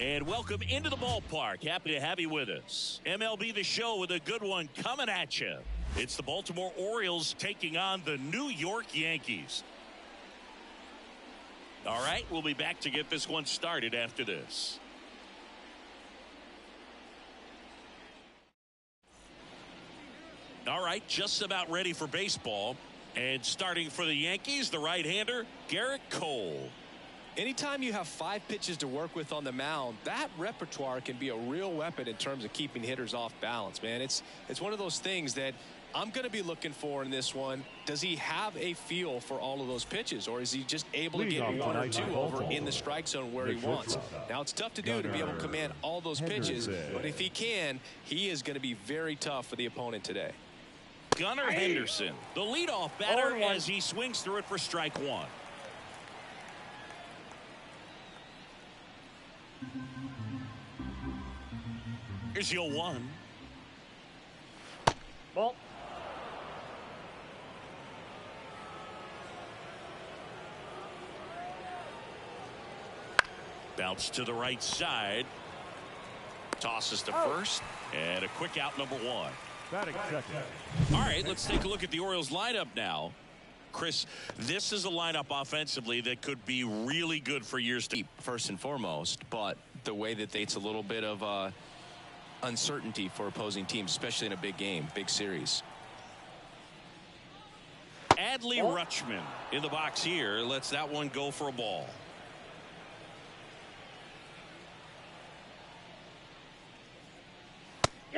And welcome into the ballpark. Happy to have you with us. MLB The Show with a good one coming at you. It's the Baltimore Orioles taking on the New York Yankees. All right, we'll be back to get this one started after this. All right, just about ready for baseball. And starting for the Yankees, the right-hander, Garrett Cole. Anytime you have 5 pitches to work with on the mound, that repertoire can be a real weapon in terms of keeping hitters off balance, man. It's one of those things that I'm going to be looking for in this one. Does he have a feel for all of those pitches, or is he just able to get 1 or 2 over in the strike zone where he wants? Now, it's tough to do to be able to command all those pitches, but if he can, he is going to be very tough for the opponent today. Gunnar Henderson, the leadoff batter, as he swings through it for strike 1. Here's your 1. Ball. Bounce to the right side. Tosses to first. And a quick out, number 1. All right, let's take a look at the Orioles lineup now. Chris, this is a lineup offensively that could be really good for years to come. First and foremost, but the way that it's a little bit of uncertainty for opposing teams, especially in a big game, big series. Adley Rutschman in the box here lets that one go for a ball.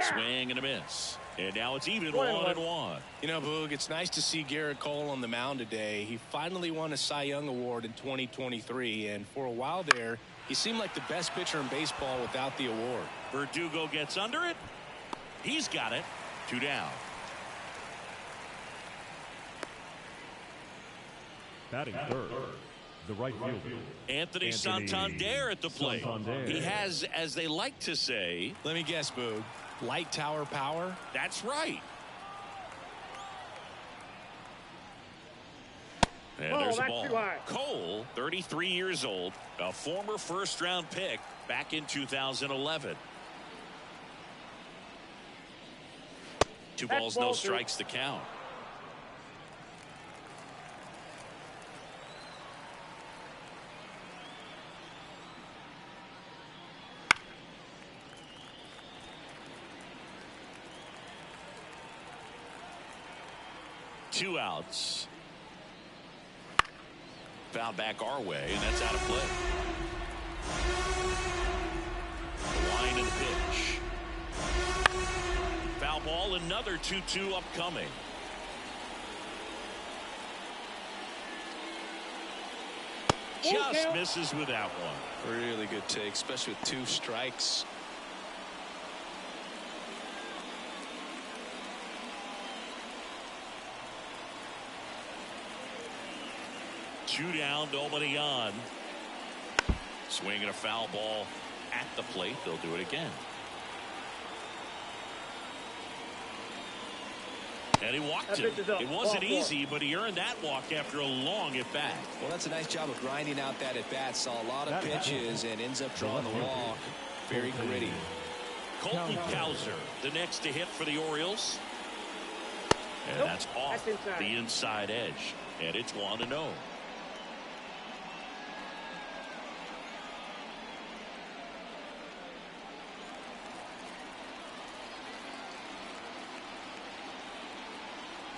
Swing and a miss. And now it's even 1-1. You know, Boog, it's nice to see Garrett Cole on the mound today. He finally won a Cy Young Award in 2023, and for a while there, he seemed like the best pitcher in baseball without the award. Verdugo gets under it. He's got it. 2 down. Batting third, the right fielder, Anthony Santander at the plate. He has, as they like to say, let me guess, Boog, light tower power. That's right. And there's a ball. Cole, 33 years old, a former first-round pick back in 2011. 2 balls, no strikes to count. Two outs. Foul back our way, and that's out of play. The line and the pitch. Foul ball, another 2-2 upcoming. Just misses with that one. Really good take, especially with 2 strikes. Two down, nobody on. Swinging a foul ball at the plate. They'll do it again. And he walked him. It wasn't easy, but he earned that walk after a long at-bat. Well, that's a nice job of grinding out that at-bat. Saw a lot of pitches and ends up drawing the walk. Very gritty. Colton Cowser, the next to hit for the Orioles. And that's off the inside edge. And it's 1-0.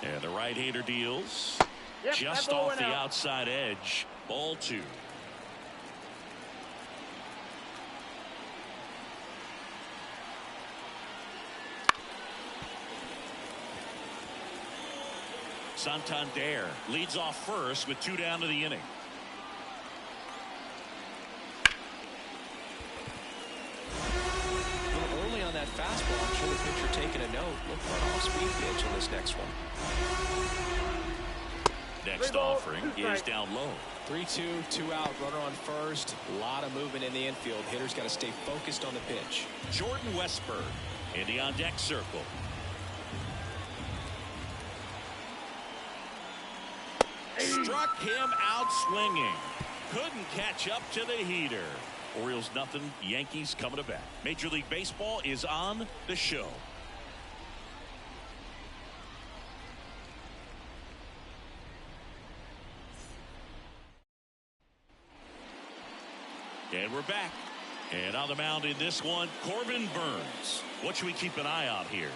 And the right-hander deals just off the outside edge. Ball 2. Santander leads off first with 2 down to the inning. A little early on that fastball. I'm sure the pitcher taking a note. Look for an off-speed pitch on this next one. Next offering is down low. 3-2, 2 out, runner on first. A lot of movement in the infield. Hitters got to stay focused on the pitch. Jordan Westburg in the on-deck circle. Struck him out swinging. Couldn't catch up to the heater. Orioles nothing, Yankees coming to bat. Major League Baseball is on the show. And we're back. And on the mound in this one, Corbin Burnes. What should we keep an eye on here?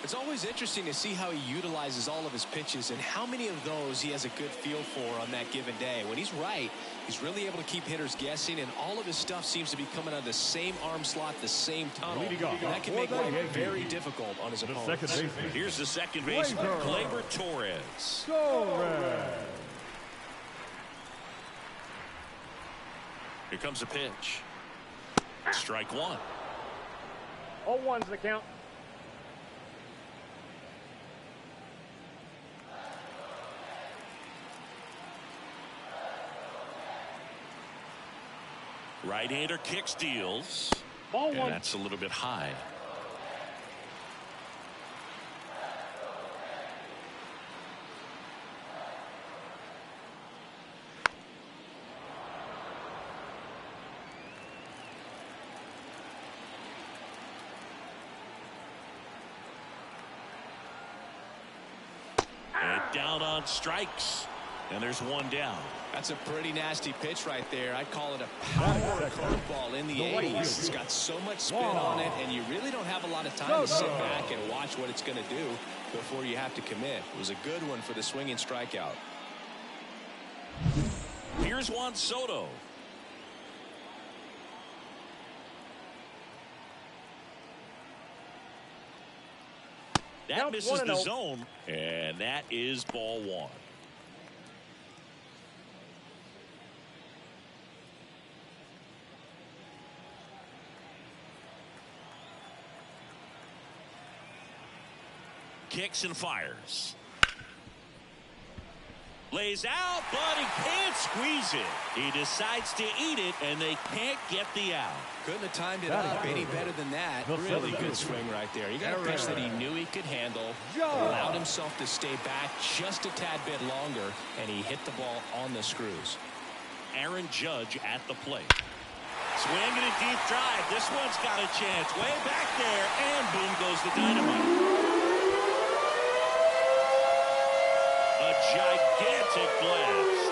It's always interesting to see how he utilizes all of his pitches and how many of those he has a good feel for on that given day. When he's right, he's really able to keep hitters guessing, and all of his stuff seems to be coming out of the same arm slot, the same tunnel. And that can make life very difficult on his opponents. Here's the second baseman, Gleyber Torres. Here comes a pitch. Strike one. 0-1's the count. Right-hander kicks, deals. Ball one. And that's a little bit high. And down on strikes. And there's one down. That's a pretty nasty pitch right there. I'd call it a power curveball in the 80s. It's got so much spin on it, and you really don't have a lot of time to sit back and watch what it's going to do before you have to commit. It was a good one for the swinging strikeout. Here's Juan Soto. That misses the zone, and that is ball one. Kicks and fires. Lays out, but he can't squeeze it. He decides to eat it, and they can't get the out. Couldn't have timed it up any better than that. Really good swing right there. He got a pitch that he knew he could handle, allowed himself to stay back just a tad bit longer, and he hit the ball on the screws. Aaron Judge at the plate. Swinging a deep drive. This one's got a chance. Way back there, and boom goes the dynamite. A gigantic blast.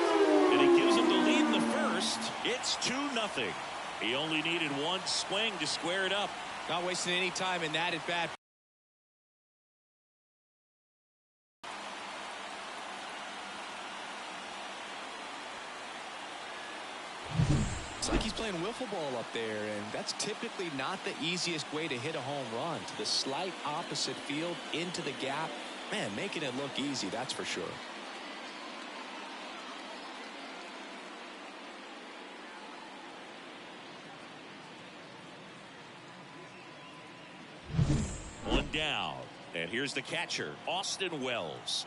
And it gives him the lead in the first. It's 2-0. He only needed one swing to square it up. Not wasting any time in that at bat. It's like he's playing wiffle ball up there, and that's typically not the easiest way to hit a home run. To the slight opposite field, into the gap. Man, making it look easy, that's for sure. One down. And here's the catcher, Austin Wells.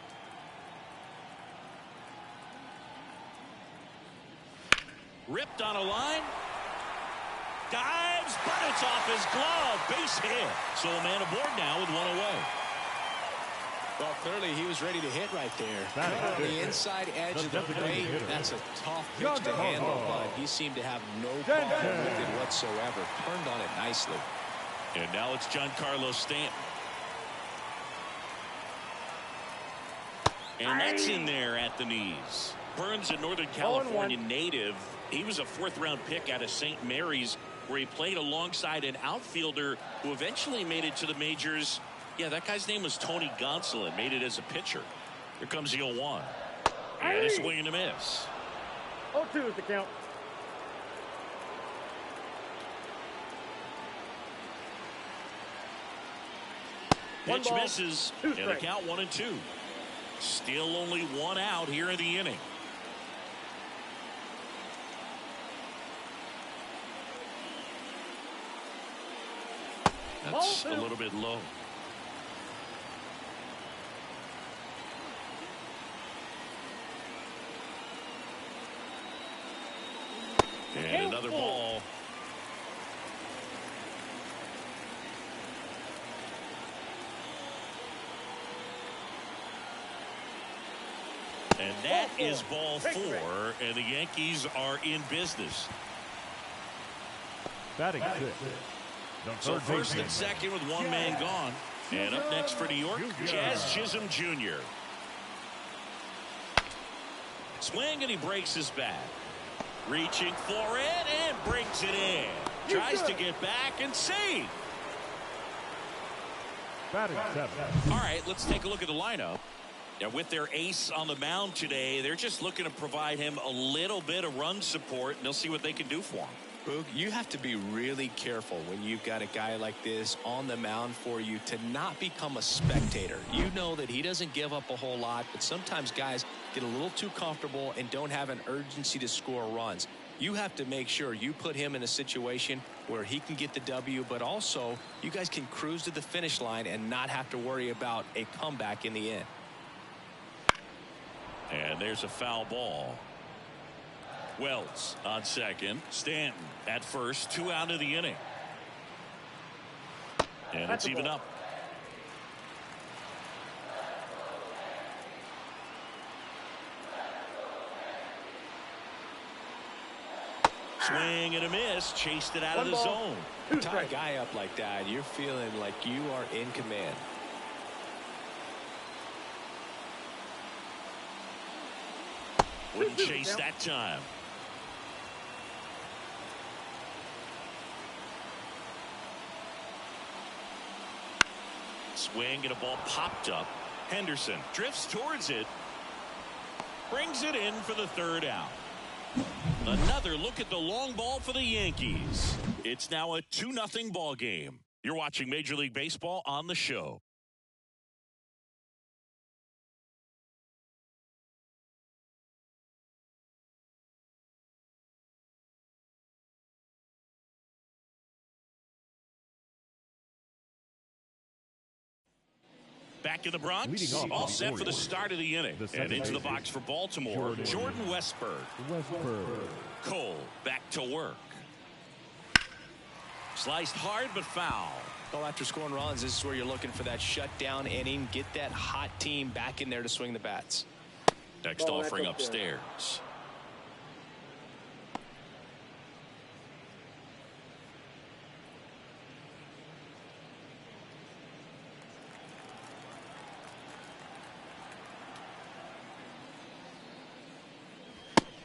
Ripped on a line. Dives, but it's off his glove. Base hit. So a man aboard now with one away. Well, clearly he was ready to hit right there. On the inside edge of the plate, that's a tough pitch to handle, but he seemed to have no problem with it whatsoever. Turned on it nicely. And now it's Giancarlo Stanton. And that's in there at the knees. Burnes, a Northern California native. He was a fourth-round pick out of St. Mary's, where he played alongside an outfielder who eventually made it to the majors. Yeah, that guy's name was Tony Gonsolin. Made it as a pitcher. Here comes the 0-1. And a swing and a miss. 0-2 is the count. Pitch misses, and the count 1-2. Still only one out here in the inning. That's a little bit low. And another ball. And that is ball 4, and the Yankees are in business. Batting sixth. So first and second with one man gone. And up next for New York, Jazz Chisholm Jr. Swing, and he breaks his bat. Reaching for it and brings it in. Tries to get back and save. Batting seventh. All right, let's take a look at the lineup. Now, with their ace on the mound today, they're just looking to provide him a little bit of run support, and they'll see what they can do for him. Boog, you have to be really careful when you've got a guy like this on the mound for you to not become a spectator. You know that he doesn't give up a whole lot, but sometimes guys get a little too comfortable and don't have an urgency to score runs. You have to make sure you put him in a situation where he can get the W, but also you guys can cruise to the finish line and not have to worry about a comeback in the end. And there's a foul ball. Wells on second. Stanton at first. 2 out of the inning. And it's even up. Swing and a miss. Chased it out of the zone. Tie a guy up like that, you're feeling like you are in command. Wouldn't chase that time. Swing and a ball popped up. Henderson drifts towards it. Brings it in for the 3rd out. Another look at the long ball for the Yankees. It's now a 2-0 ball game. You're watching Major League Baseball on the show. Back in the Bronx, all set for the start of the inning. And into the box for Baltimore, Jordan Westburg. Cole back to work. Sliced hard but foul. Well, after scoring runs, this is where you're looking for that shutdown inning. Get that hot team back in there to swing the bats. Next offering upstairs.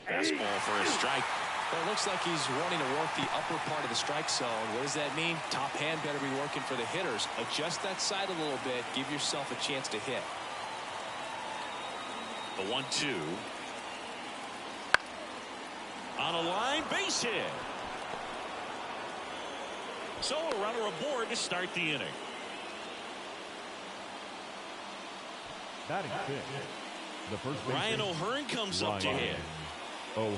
Fastball for a strike. Well, it looks like he's wanting to work the upper part of the strike zone. What does that mean? Top hand better be working for the hitters. Adjust that side a little bit. Give yourself a chance to hit. The 1-2. On a line, base hit. So a runner aboard to start the inning. Batting fifth. The first Ryan O'Hearn comes up to hit. Cole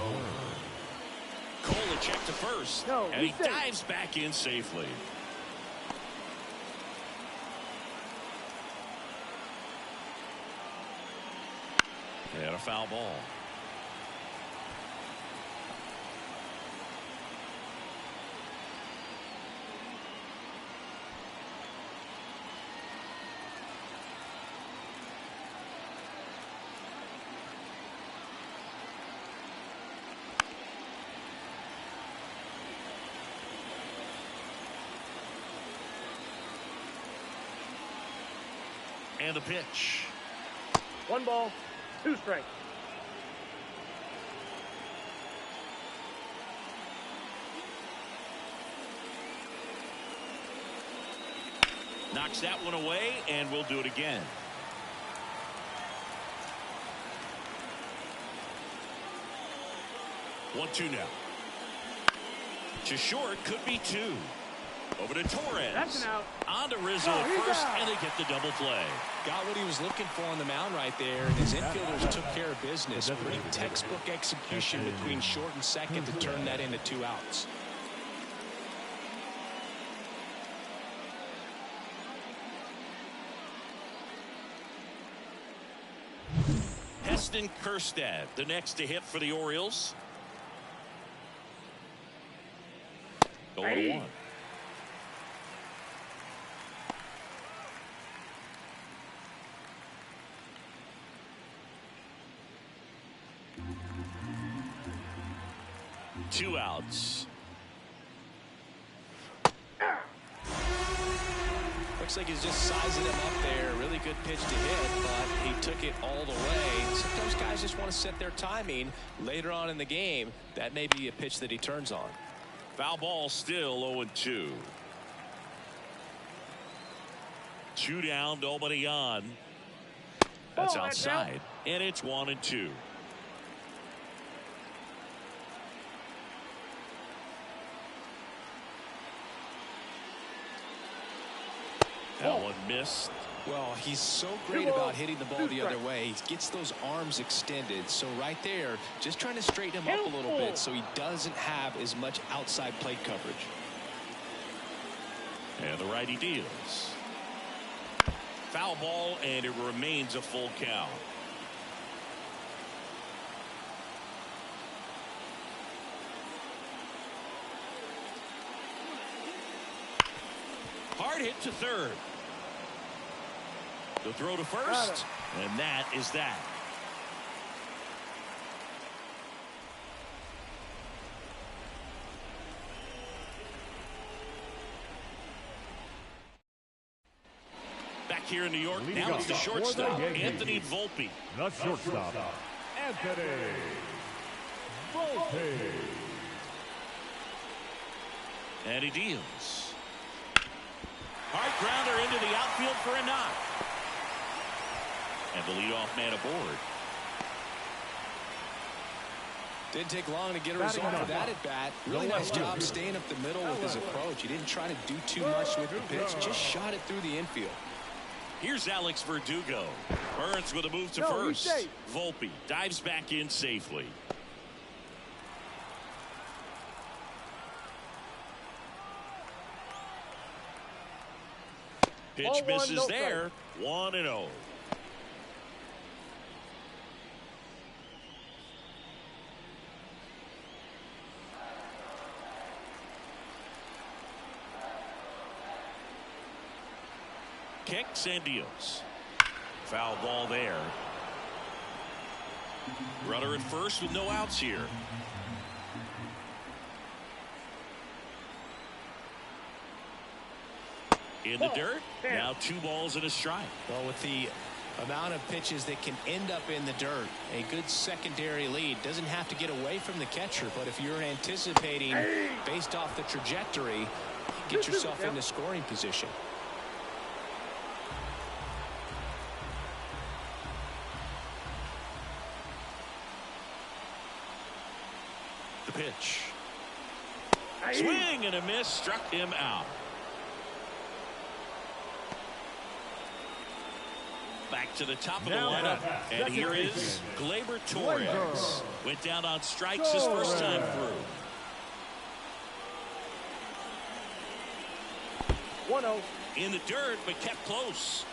a check to first. And he dives back in safely. And a foul ball. And the pitch. 1 ball, 2 strikes. Knocks that one away, and we'll do it again. One, 2 now. To short, could be 2. Over to Torres. That's an out. On to Rizzo at first, and they get the double play. Got what he was looking for on the mound right there, and his infielders took care of business. Pretty textbook execution between short and second to turn that into 2 outs. Heston Kjerstad, the next to hit for the Orioles. 0-1. Two outs. Looks like he's just sizing him up there. Really good pitch to hit, but he took it all the way. Sometimes guys just want to set their timing later on in the game. That may be a pitch that he turns on. Foul ball, still 0-2. 2 down, nobody on. That's outside, and it's 1-2. That one missed. Well, he's so great about hitting the ball the other way. He gets those arms extended. So right there, just trying to straighten him up a little bit so he doesn't have as much outside plate coverage. And the righty deals. Foul ball, and it remains a full count. Hard hit to third. The throw to first, and that is that. Back here in New York, now it's the shortstop, Anthony Volpe. The shortstop, Anthony Volpe. And he deals. Hard grounder into the outfield for a knock. And the leadoff man aboard. Didn't take long to get a result for that at bat. Really nice job staying up the middle with his approach. He didn't try to do too much with the pitch, just shot it through the infield. Here's Alex Verdugo. Burns with a move to first. Volpe dives back in safely. Pitch misses there. 1-0. Kicks and deals. Foul ball there. Runner at first with no outs here. In the dirt. Now 2 balls and a strike. Well, with the amount of pitches that can end up in the dirt, a good secondary lead. Doesn't have to get away from the catcher, but if you're anticipating based off the trajectory, get yourself into scoring position. The pitch. Swing and a miss, struck him out. Back to the top of the lineup, and here is Gleyber Torres. Went down on strikes his first time through. 1-0. In the dirt, but kept close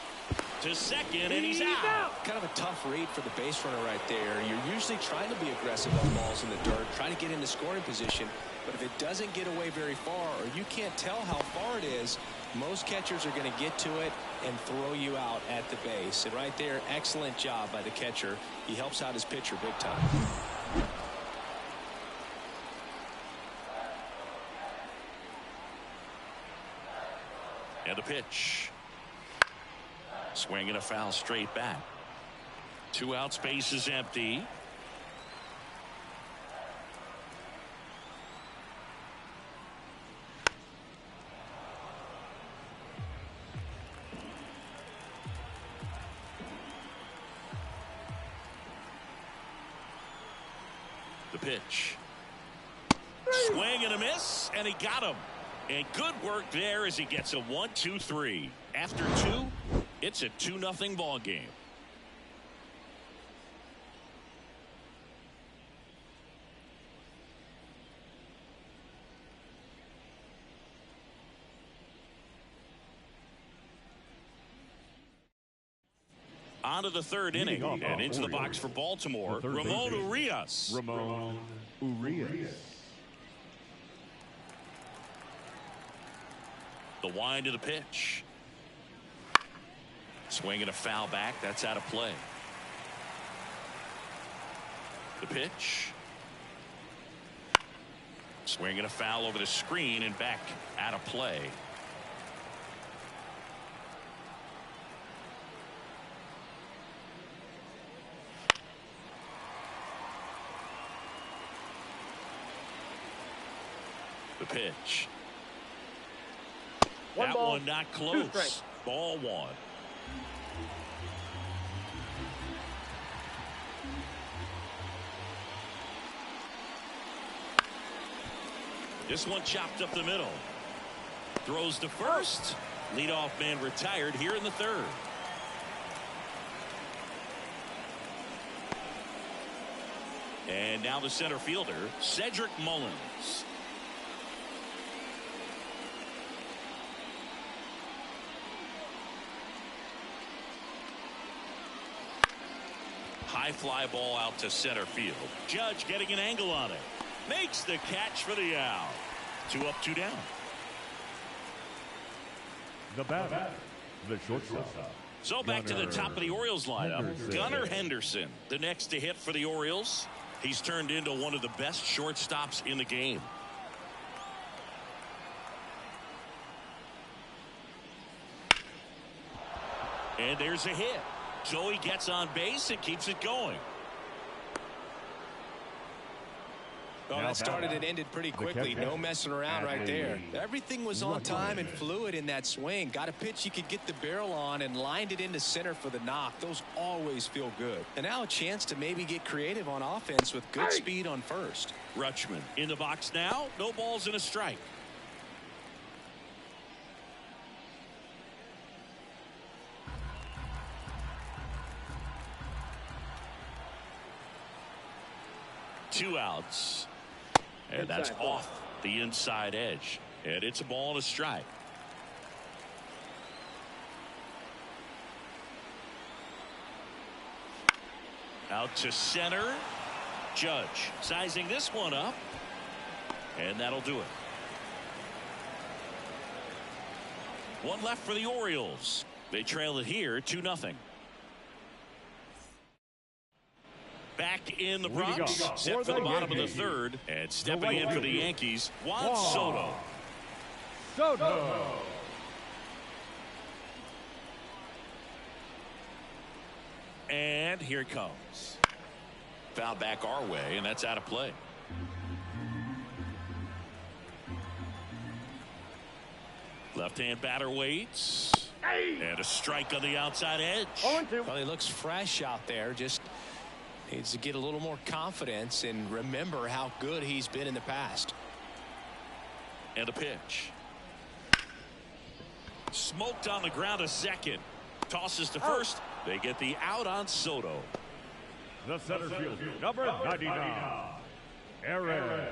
to second, and he's out. Kind of a tough read for the base runner right there. You're usually trying to be aggressive on balls in the dirt, trying to get into scoring position. But if it doesn't get away very far, or you can't tell how far it is, most catchers are going to get to it and throw you out at the base. And right there, excellent job by the catcher. He helps out his pitcher big time. And a pitch. Swing and a foul straight back. 2 outs, base is empty. The pitch. Swing and a miss, and he got him. And good work there as he gets a 1-2-3. After 2, it's a 2-0 ball game. On to the 3rd inning, and into the box for Baltimore, Ramon Urias. Ramon Urias. The wind of the pitch. Swing and a foul back. That's out of play. The pitch. Swing and a foul over the screen and back out of play. The pitch. One That one not close. Ball one. This one chopped up the middle. Throws to first. Leadoff man retired here in the third. And now the center fielder, Cedric Mullins. High fly ball out to center field. Judge getting an angle on it. Makes the catch for the out. 2 up, 2 down. The batter, the shortstop. So back to the top of the Orioles lineup. Gunnar Henderson, the next to hit for the Orioles. He's turned into one of the best shortstops in the game. And there's a hit. So he gets on base and keeps it going. Well, that started and ended pretty quickly. No messing around right there. Everything was on time and fluid in that swing. Got a pitch you could get the barrel on and lined it into center for the knock. Those always feel good. And now a chance to maybe get creative on offense with good speed on first. Rutschman in the box now. No balls and a strike. Two outs. And that's off the inside edge. And it's a ball and a strike. Out to center. Judge sizing this one up. And that'll do it. One left for the Orioles. They trail it here 2-0. Back in the Bronx, set for the bottom of the third, and stepping in for the Yankees, Juan Soto. And here it comes. Foul back our way, and that's out of play. Left-hand batter waits. And a strike on the outside edge. Well, he looks fresh out there. Just needs to get a little more confidence and remember how good he's been in the past. And a pitch. Smoked on the ground to second. Tosses to first. They get the out on Soto. The center fielder, number 99, Aaron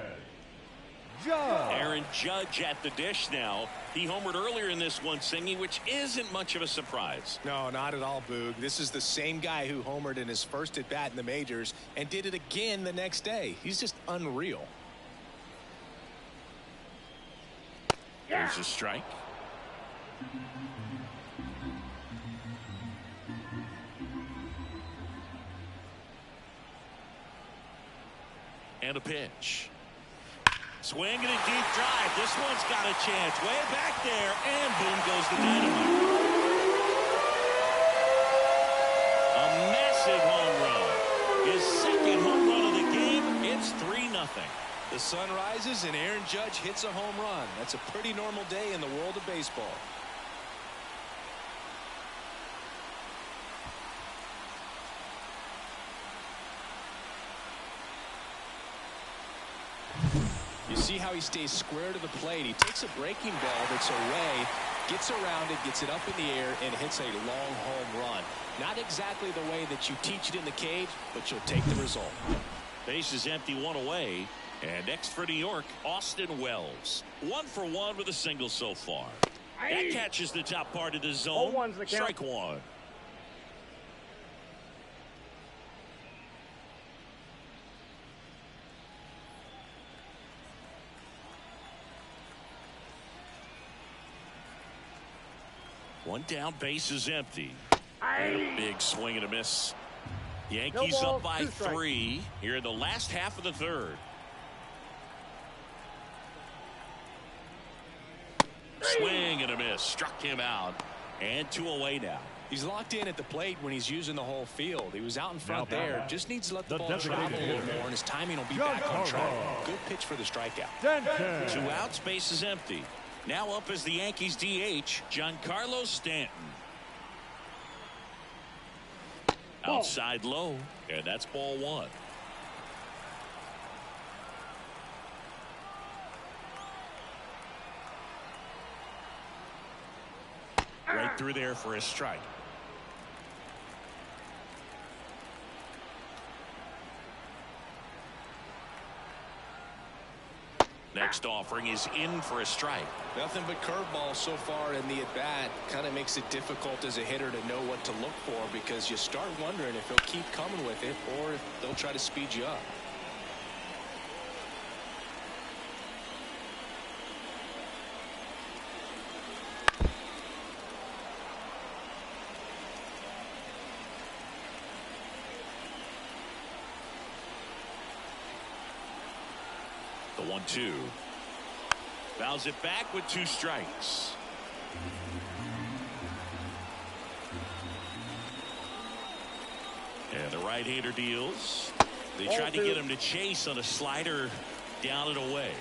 Judge. Aaron Judge at the dish now. He homered earlier in this one, singing, which isn't much of a surprise. No, not at all, Boog. This is the same guy who homered in his first at bat in the majors and did it again the next day. He's just unreal. There's a strike. And a pitch. Swing and a deep drive. This one's got a chance. Way back there. And boom goes the dynamite. A massive home run. His second home run of the game. It's 3-0. The sun rises and Aaron Judge hits a home run. That's a pretty normal day in the world of baseball. You see how he stays square to the plate. He takes a breaking ball that's away, gets around it, gets it up in the air, and hits a long home run. Not exactly the way that you teach it in the cage, but you'll take the result. Base is empty, one away. And next for New York, Austin Wells. 1 for 1 with a single so far. That catches the top part of the zone. Strike one. One down, base is empty. And a big swing and a miss. Yankees up by 3 here in the last half of the third. Swing and a miss. Struck him out. And 2 away now. He's locked in at the plate when he's using the whole field. He was out in front there. Just needs to let the ball travel a little more, and his timing will be back on track. Good pitch for the strikeout. 2 outs, base is empty. Now up as the Yankees DH, Giancarlo Stanton. Outside low, and that's ball 1. Right through there for a strike. Next offering is in for a strike. Nothing but curveballs so far in the at-bat. Kind of makes it difficult as a hitter to know what to look for, because you start wondering if he'll keep coming with it or if they'll try to speed you up. The 1-2. Fouls it back with 2 strikes. And the right-hander deals. They tried to get him to chase on a slider down and away.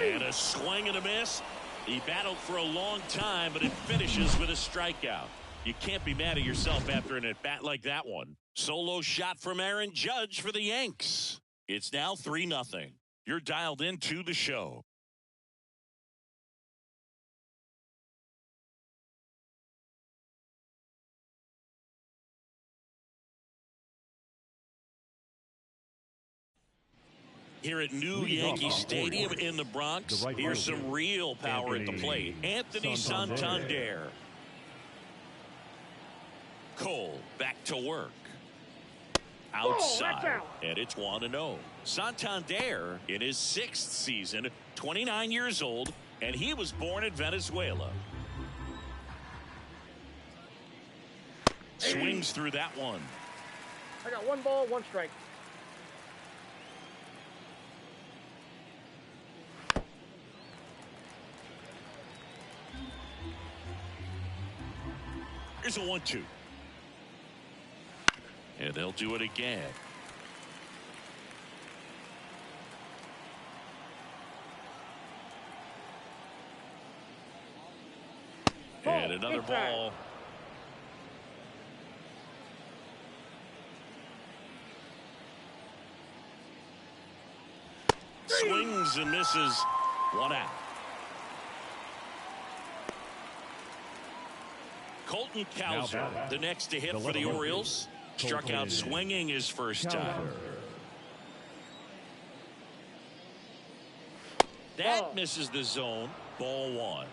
And a swing and a miss. He battled for a long time, but it finishes with a strikeout. You can't be mad at yourself after an at-bat like that one. Solo shot from Aaron Judge for the Yanks. It's now 3-0. You're dialed into the show. Here at new Yankee Stadium in the Bronx, here's some real power at the plate. Anthony Santander. Cole back to work. Outside, and it's 1-0. Santander in his 6th season, 29 years old, and he was born in Venezuela. Swings through that one. I got 1 ball, 1 strike. Here's a 1-2. And they'll do it again. And another ball. Swings and misses. 1 out. Colton Cowser, the next to hit for the Orioles. Struck out swinging his first time. That misses the zone. Ball 1.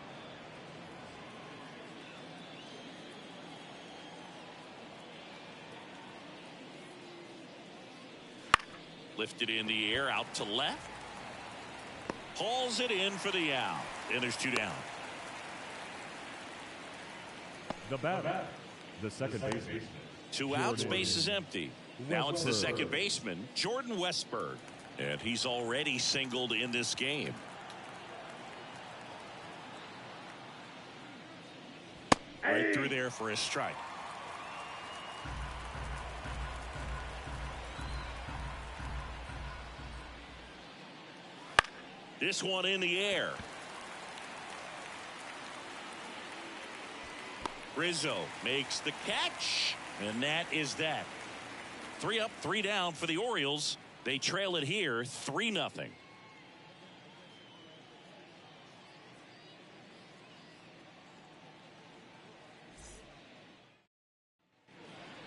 Lifted in the air, out to left. Hauls it in for the out. And there's 2 down. The batter, the second baseman. 2 outs, base is empty. Now it's the second baseman, Jordan Westburg. And he's already singled in this game. Right through there for a strike. This one in the air. Rizzo makes the catch, and that is that. 3 up, 3 down for the Orioles. They trail it here 3-0.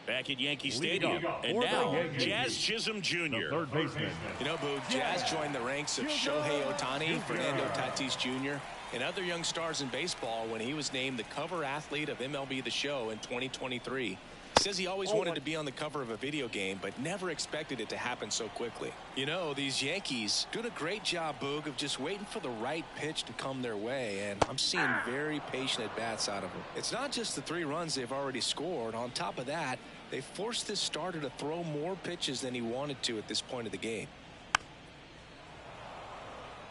Back at Yankee Stadium, and now Jazz Chisholm Jr. Third baseman. You know, Boog, Jazz joined the ranks of Shohei Ohtani, Fernando Tatis Jr., and other young stars in baseball when he was named the cover athlete of MLB The Show in 2023. He says he always wanted to be on the cover of a video game, but never expected it to happen so quickly. You know, these Yankees doing a great job, Boog, of just waiting for the right pitch to come their way, and I'm seeing very patient at-bats out of them. It's not just the 3 runs they've already scored. On top of that, they forced this starter to throw more pitches than he wanted to at this point of the game.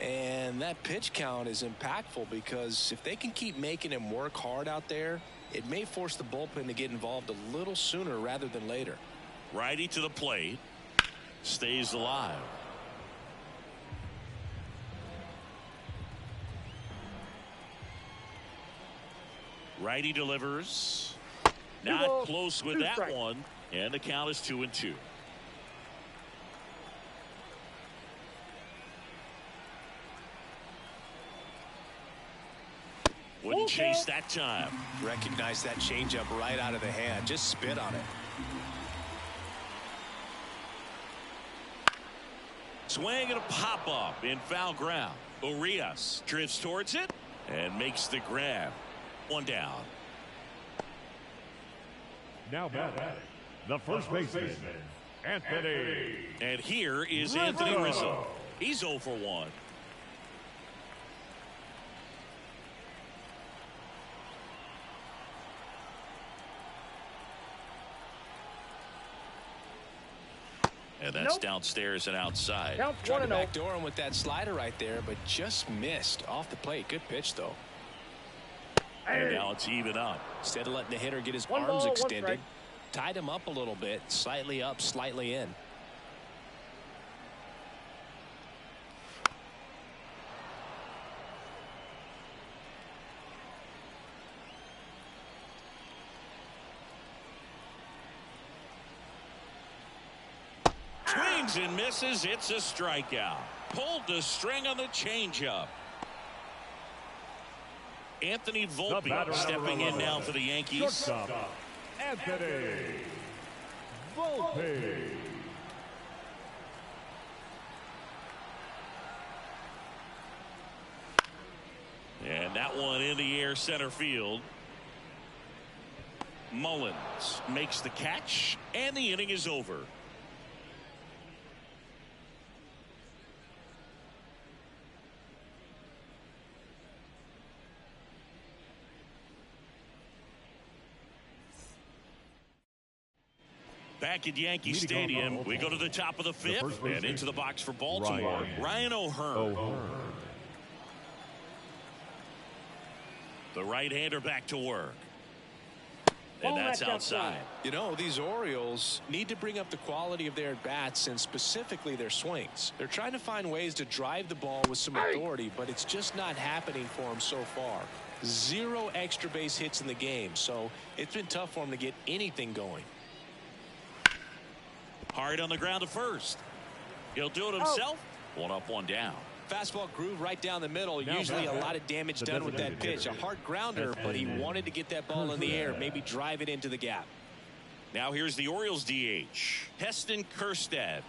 And that pitch count is impactful because if they can keep making him work hard out there, it may force the bullpen to get involved a little sooner rather than later. Righty to the plate. Stays alive. Righty delivers. Not close with that one. And the count is 2-2. Wouldn't chase that time. Recognize that changeup right out of the hand. Just spit on it. Swing and a pop-up in foul ground. Urias drifts towards it and makes the grab. One down. Now batting, the first baseman, Anthony. And here is Anthony Rizzo. He's 0 for 1. And that's downstairs and outside. Tried to backdoor him with that slider right there, but just missed off the plate. Good pitch, though. And now it's even up. Instead of letting the hitter get his arms extended, tied him up a little bit, slightly up, slightly in. Swings and misses. It's a strikeout. Pulled the string on the changeup. Anthony Volpe stepping in now for the Yankees. Shortstop, Anthony Volpe. And that one in the air center field. Mullins makes the catch, and the inning is over. Back at Yankee Stadium, we go to the top of the fifth and into the box for Baltimore. Ryan O'Hearn. The right-hander back to work. And that's outside. You know, these Orioles need to bring up the quality of their at-bats and specifically their swings. They're trying to find ways to drive the ball with some authority, but it's just not happening for them so far. 0 extra base hits in the game, so it's been tough for them to get anything going. Hard on the ground to first. He'll do it himself. 1 up, 1 down. Fastball groove right down the middle. Usually a lot of damage done with that pitch. A hard grounder, but he wanted to get that ball in the air, maybe drive it into the gap. Now here's the Orioles DH, Heston Kjerstad.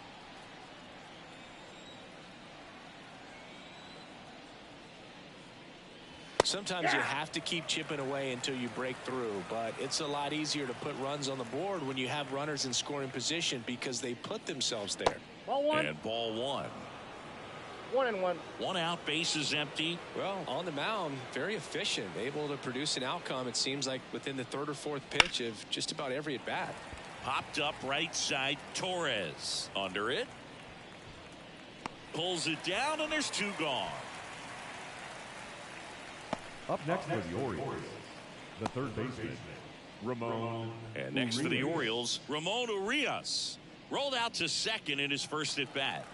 Sometimes you have to keep chipping away until you break through, but it's a lot easier to put runs on the board when you have runners in scoring position because they put themselves there. Ball 1. And ball 1. 1-1. 1 out, bases empty. Well, on the mound, very efficient, able to produce an outcome, it seems like, within the 3rd or 4th pitch of just about every at-bat. Popped up right side, Torres. Under it. Pulls it down, and there's 2 gone. Up next for the Orioles, the third baseman, Ramon. And next for the Orioles, Ramon Urias. Rolled out to second in his first at bat.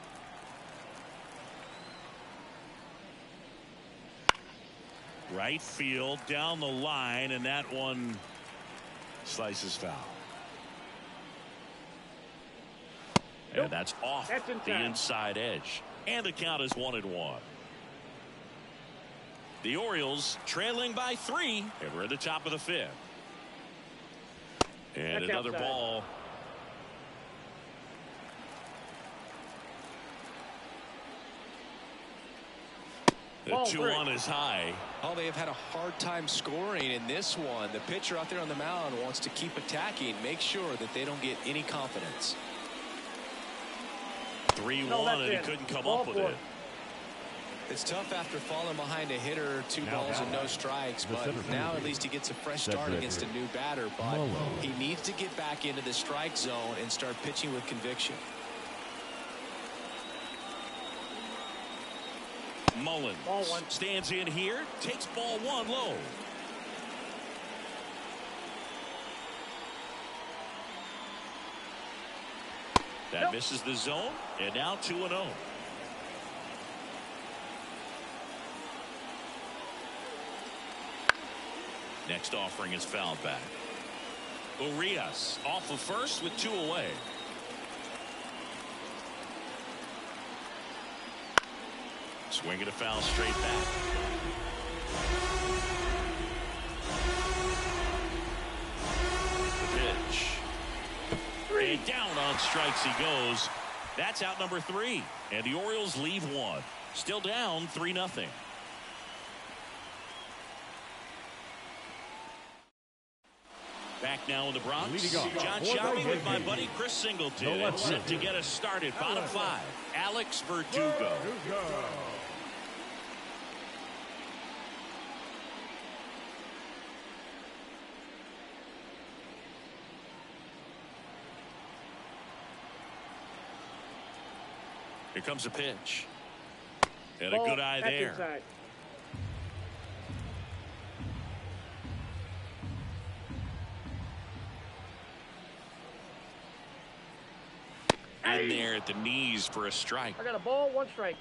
Right field down the line, and that one slices foul. And that's off the inside edge. And the count is 1-1. The Orioles trailing by 3, and we're at the top of the 5th. And another ball. The 2-1 is high. Oh, they have had a hard time scoring in this one. The pitcher out there on the mound wants to keep attacking, make sure that they don't get any confidence. 3-1, and he couldn't come up with it. It's tough after falling behind a hitter, 2 balls and no strikes, but now at least he gets a fresh start against a new batter. But he needs to get back into the strike zone and start pitching with conviction. Mullins Ball one. stands in here, takes ball one low. That misses the zone, and now 2-0. Next offering is fouled back. Urias off of first with 2 away. Swinging a foul straight back. The pitch. And down on strikes he goes. That's out number 3. And the Orioles leave 1. Still down 3-0. Back now in the Bronx. John Shelby with my buddy Chris Singleton. And set to get us started. Bottom 5. Alex Verdugo. Here comes a pitch. And a good eye there. Inside. In there at the knees for a strike. I got a ball, 1 strike.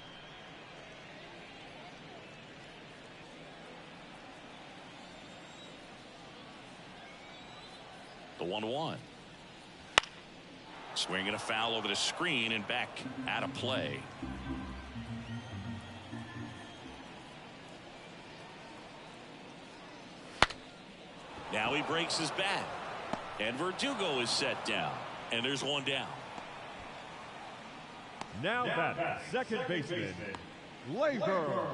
The 1-1. Swinging a foul over the screen and back out of play. Now he breaks his bat. And Verdugo is set down. And there's 1 down. Now that second baseman, Gleyber.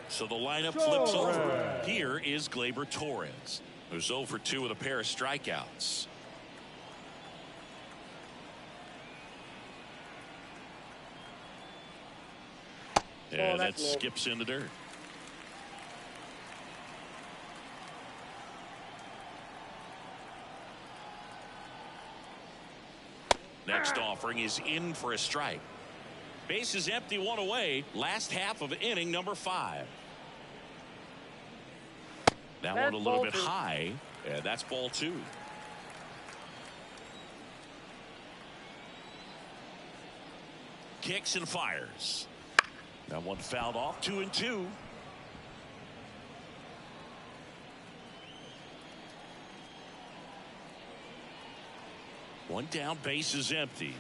So the lineup flips over. Here is Gleyber Torres, who's 0 for 2 with a pair of strikeouts. And that skips in the dirt. Next offering is in for a strike. Base is empty, 1 away. Last half of inning number 5. That one a little bit high. And that's ball 2. Kicks and fires. That one fouled off. 2-2. One down, base is empty.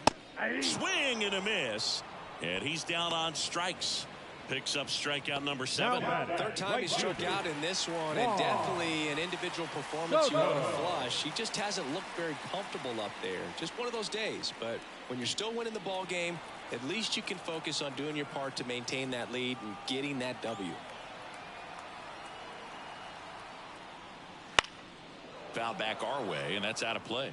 Swing and a miss. And he's down on strikes. Picks up strikeout number 7. Third time he struck out in this one, and definitely an individual performance you want to flush. He just hasn't looked very comfortable up there. Just one of those days. But when you're still winning the ball game, at least you can focus on doing your part to maintain that lead and getting that W. Foul back our way, and that's out of play.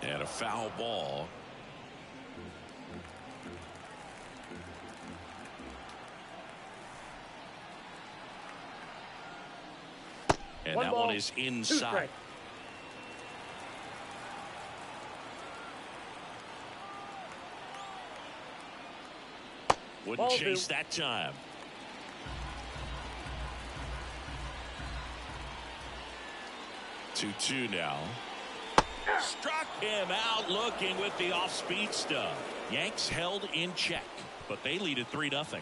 And a foul ball. And that one is inside. Wouldn't chase that time. Two now. Struck him out looking with the off-speed stuff. Yanks held in check, but they lead at 3-0.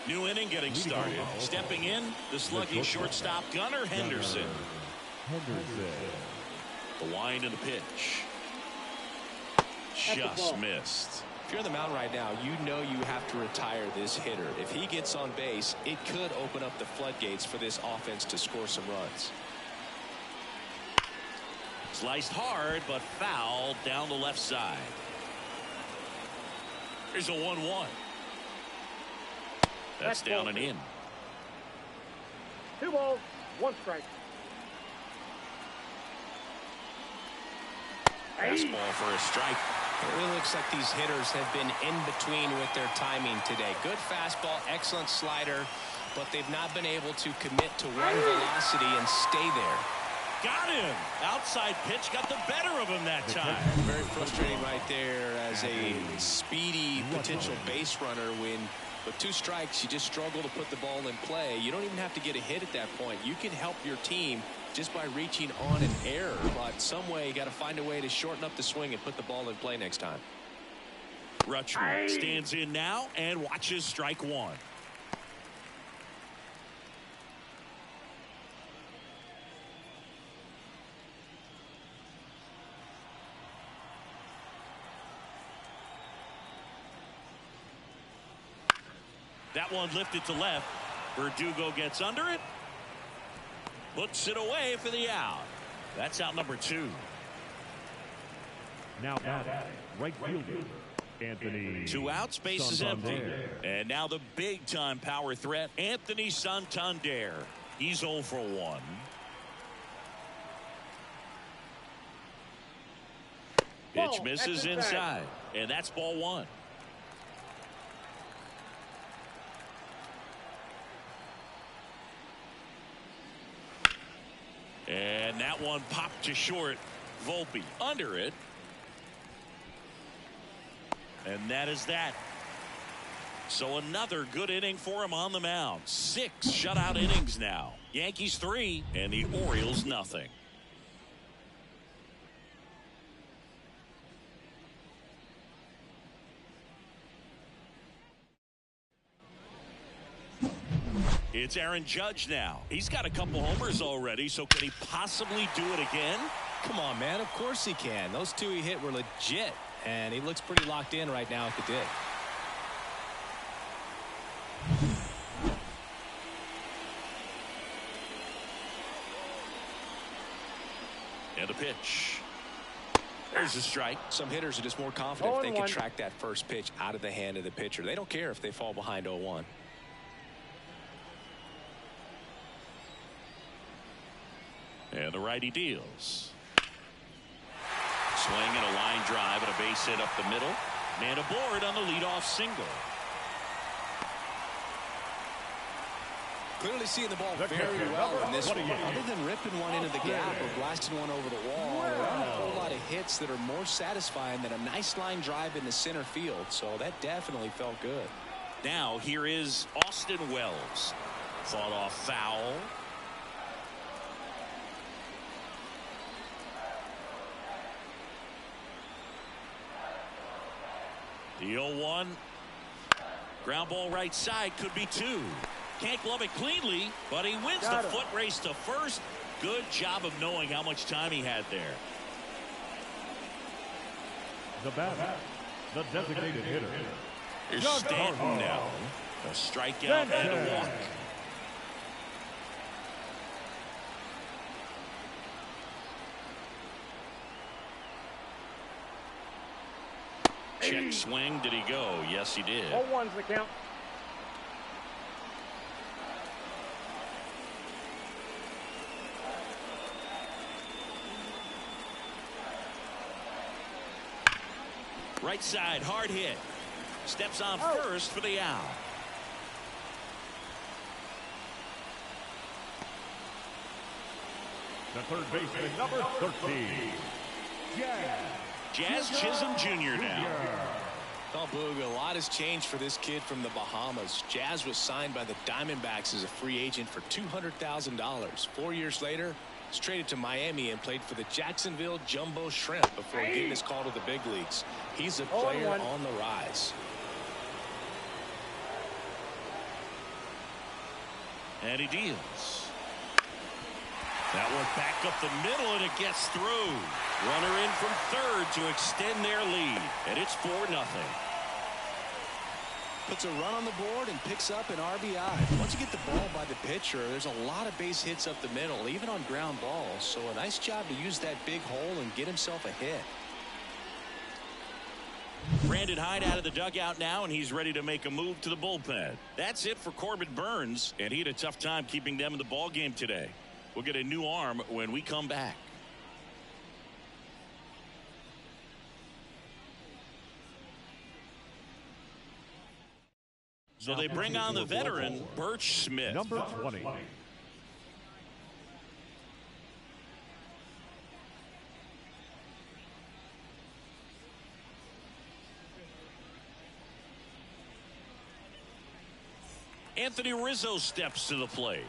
New inning getting started. Stepping in, the sluggy shortstop Gunnar Henderson. The wind and the pitch. Just missed. If you're on the mound right now, you know you have to retire this hitter. If he gets on base, it could open up the floodgates for this offense to score some runs. Sliced hard, but foul down the left side. Here's a 1-1. That's down and in. 2 balls, 1 strike. Fastball for a strike. It really looks like these hitters have been in between with their timing today. Good fastball, excellent slider, but they've not been able to commit to one velocity and stay there. Got him. Outside pitch got the better of him that time. Very frustrating right there as a speedy potential base runner when with 2 strikes you just struggle to put the ball in play. You don't even have to get a hit at that point. You can help your team just by reaching on an error, but some way you got to find a way to shorten up the swing and put the ball in play next time. Rutschman stands in now and watches strike 1. That one lifted to left. Verdugo gets under it. Puts it away for the out. That's out number 2. Now batting, right fielder, Anthony. 2 outs, base is empty. And now the big-time power threat, Anthony Santander. He's 0 for 1. Pitch misses inside. And that's ball 1. And that one popped to short. Volpe under it. And that is that. So another good inning for him on the mound. 6 shutout innings now. Yankees 3 and the Orioles nothing. It's Aaron Judge now. He's got a couple homers already, so can he possibly do it again? Come on, man. Of course he can. Those 2 he hit were legit, and he looks pretty locked in right now at the dig. And a pitch. There's a strike. Some hitters are just more confident if they can track that first pitch out of the hand of the pitcher. They don't care if they fall behind 0-1. And the righty deals. Swing and a line drive and a base hit up the middle. Man aboard on the leadoff single. Clearly seeing the ball very well in this one. Other than ripping one into the gap or blasting one over the wall, there aren't a whole lot of hits that are more satisfying than a nice line drive in the center field. So that definitely felt good. Now here is Austin Wells. Fought off foul. The 0-1. Ground ball right side, could be 2. Can't glove it cleanly, but he wins the foot race to first. Good job of knowing how much time he had there. The batter, the designated hitter. Here's Stanton now. A strikeout and a walk. Check swing. Did he go? Yes, he did. 0-1's the count. Right side, hard hit. Steps on first for the out. The third baseman, number 13. Jazz Chisholm Jr. now. Oh, Boog, a lot has changed for this kid from the Bahamas. Jazz was signed by the Diamondbacks as a free agent for $200,000. 4 years later, he's traded to Miami and played for the Jacksonville Jumbo Shrimp before getting his call to the big leagues. He's a player on the rise. And he deals. That one back up the middle, and it gets through. Runner in from third to extend their lead, and it's 4-0. Puts a run on the board and picks up an RBI. Once you get the ball by the pitcher, there's a lot of base hits up the middle, even on ground balls. So a nice job to use that big hole and get himself a hit. Brandon Hyde out of the dugout now, and he's ready to make a move to the bullpen. That's it for Corbin Burns, and he had a tough time keeping them in the ball game today. We'll get a new arm when we come back. So they bring on the veteran, Birch Smith. Number 20. Anthony Rizzo steps to the plate.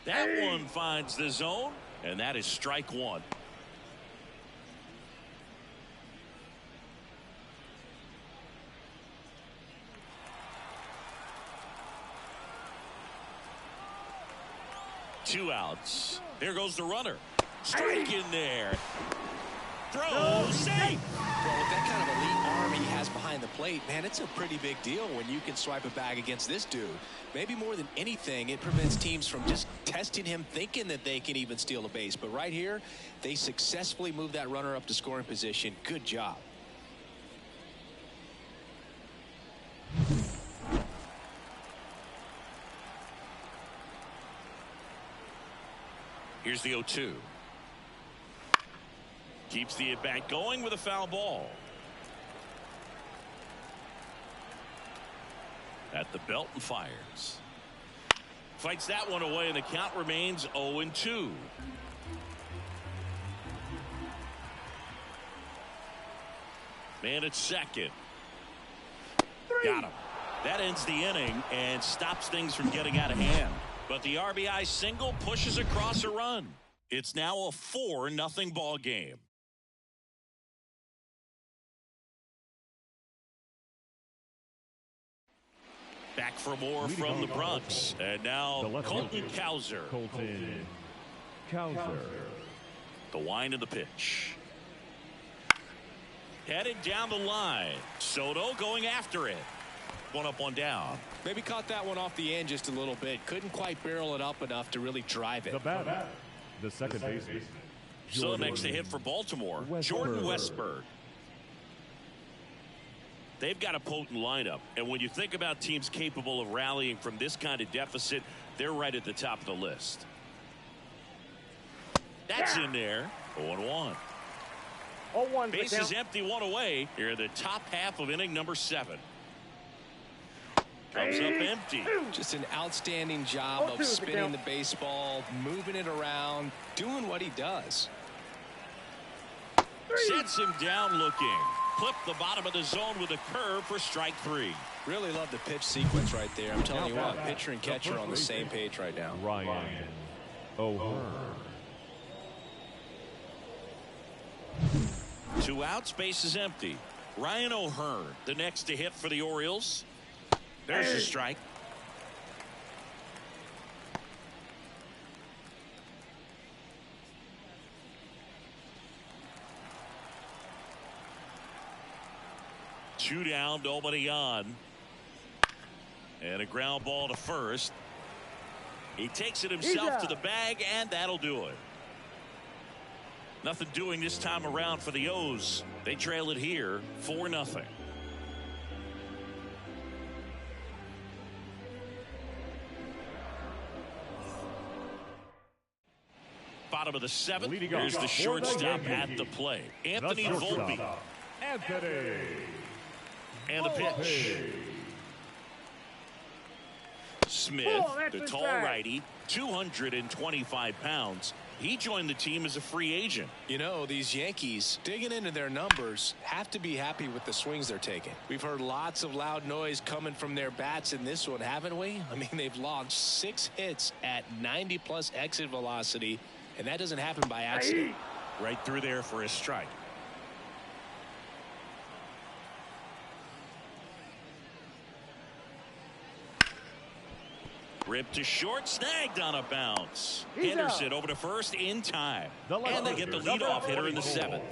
That one finds the zone, and that is strike one. Two outs. There goes the runner. Strike in there. Throw, safe. Well, with that kind of elite arm he has behind the plate, man, it's a pretty big deal when you can swipe a bag against this dude. Maybe more than anything, it prevents teams from just testing him, thinking that they can even steal a base. But right here, they successfully move that runner up to scoring position. Good job. Here's the 0-2. Keeps the at-bat going with a foul ball. At the belt and fires. Fights that one away, and the count remains 0-2. Man at second. Got him. That ends the inning and stops things from getting out of hand. But the RBI single pushes across a run. It's now a 4-0 ball game. Back for more from the Bronx. And now Colton Cowser. Colton Cowser. The wind of the pitch. Headed down the line. Soto going after it. One up, one down. Maybe caught that one off the end just a little bit. Couldn't quite barrel it up enough to really drive it. The batter, the second baseman. So next to hit for Baltimore, Jordan Westburg. They've got a potent lineup, and when you think about teams capable of rallying from this kind of deficit, they're right at the top of the list. That's in there. 0-1. 0-1. Bases empty, one away. Here in the top half of inning number 7. Comes up empty. Just an outstanding job of spinning the baseball, moving it around, doing what he does. Sets him down looking. Clip the bottom of the zone with a curve for strike 3. Really love the pitch sequence right there. I'm telling you what, pitcher and catcher on the same page right now. Ryan O'Hearn. 2 outs, base is empty. Ryan O'Hearn, the next to hit for the Orioles. There's the strike. Two down, nobody on. And a ground ball to first. He takes it himself to the bag, and that'll do it. Nothing doing this time around for the O's. They trail it here 4-0. Bottom of the 7th. Here's the shortstop at the plate. Anthony Volpe. Anthony. And the pitch. Smith, the tall righty, 225 pounds. He joined the team as a free agent. You know, these Yankees, digging into their numbers, have to be happy with the swings they're taking. We've heard lots of loud noise coming from their bats in this one, haven't we? I mean, they've launched 6 hits at 90+ exit velocity, and that doesn't happen by accident. Right through there for a strike. Ripped to short, snagged on a bounce. Henderson over to first in time. And they get the leadoff hitter in the 7th.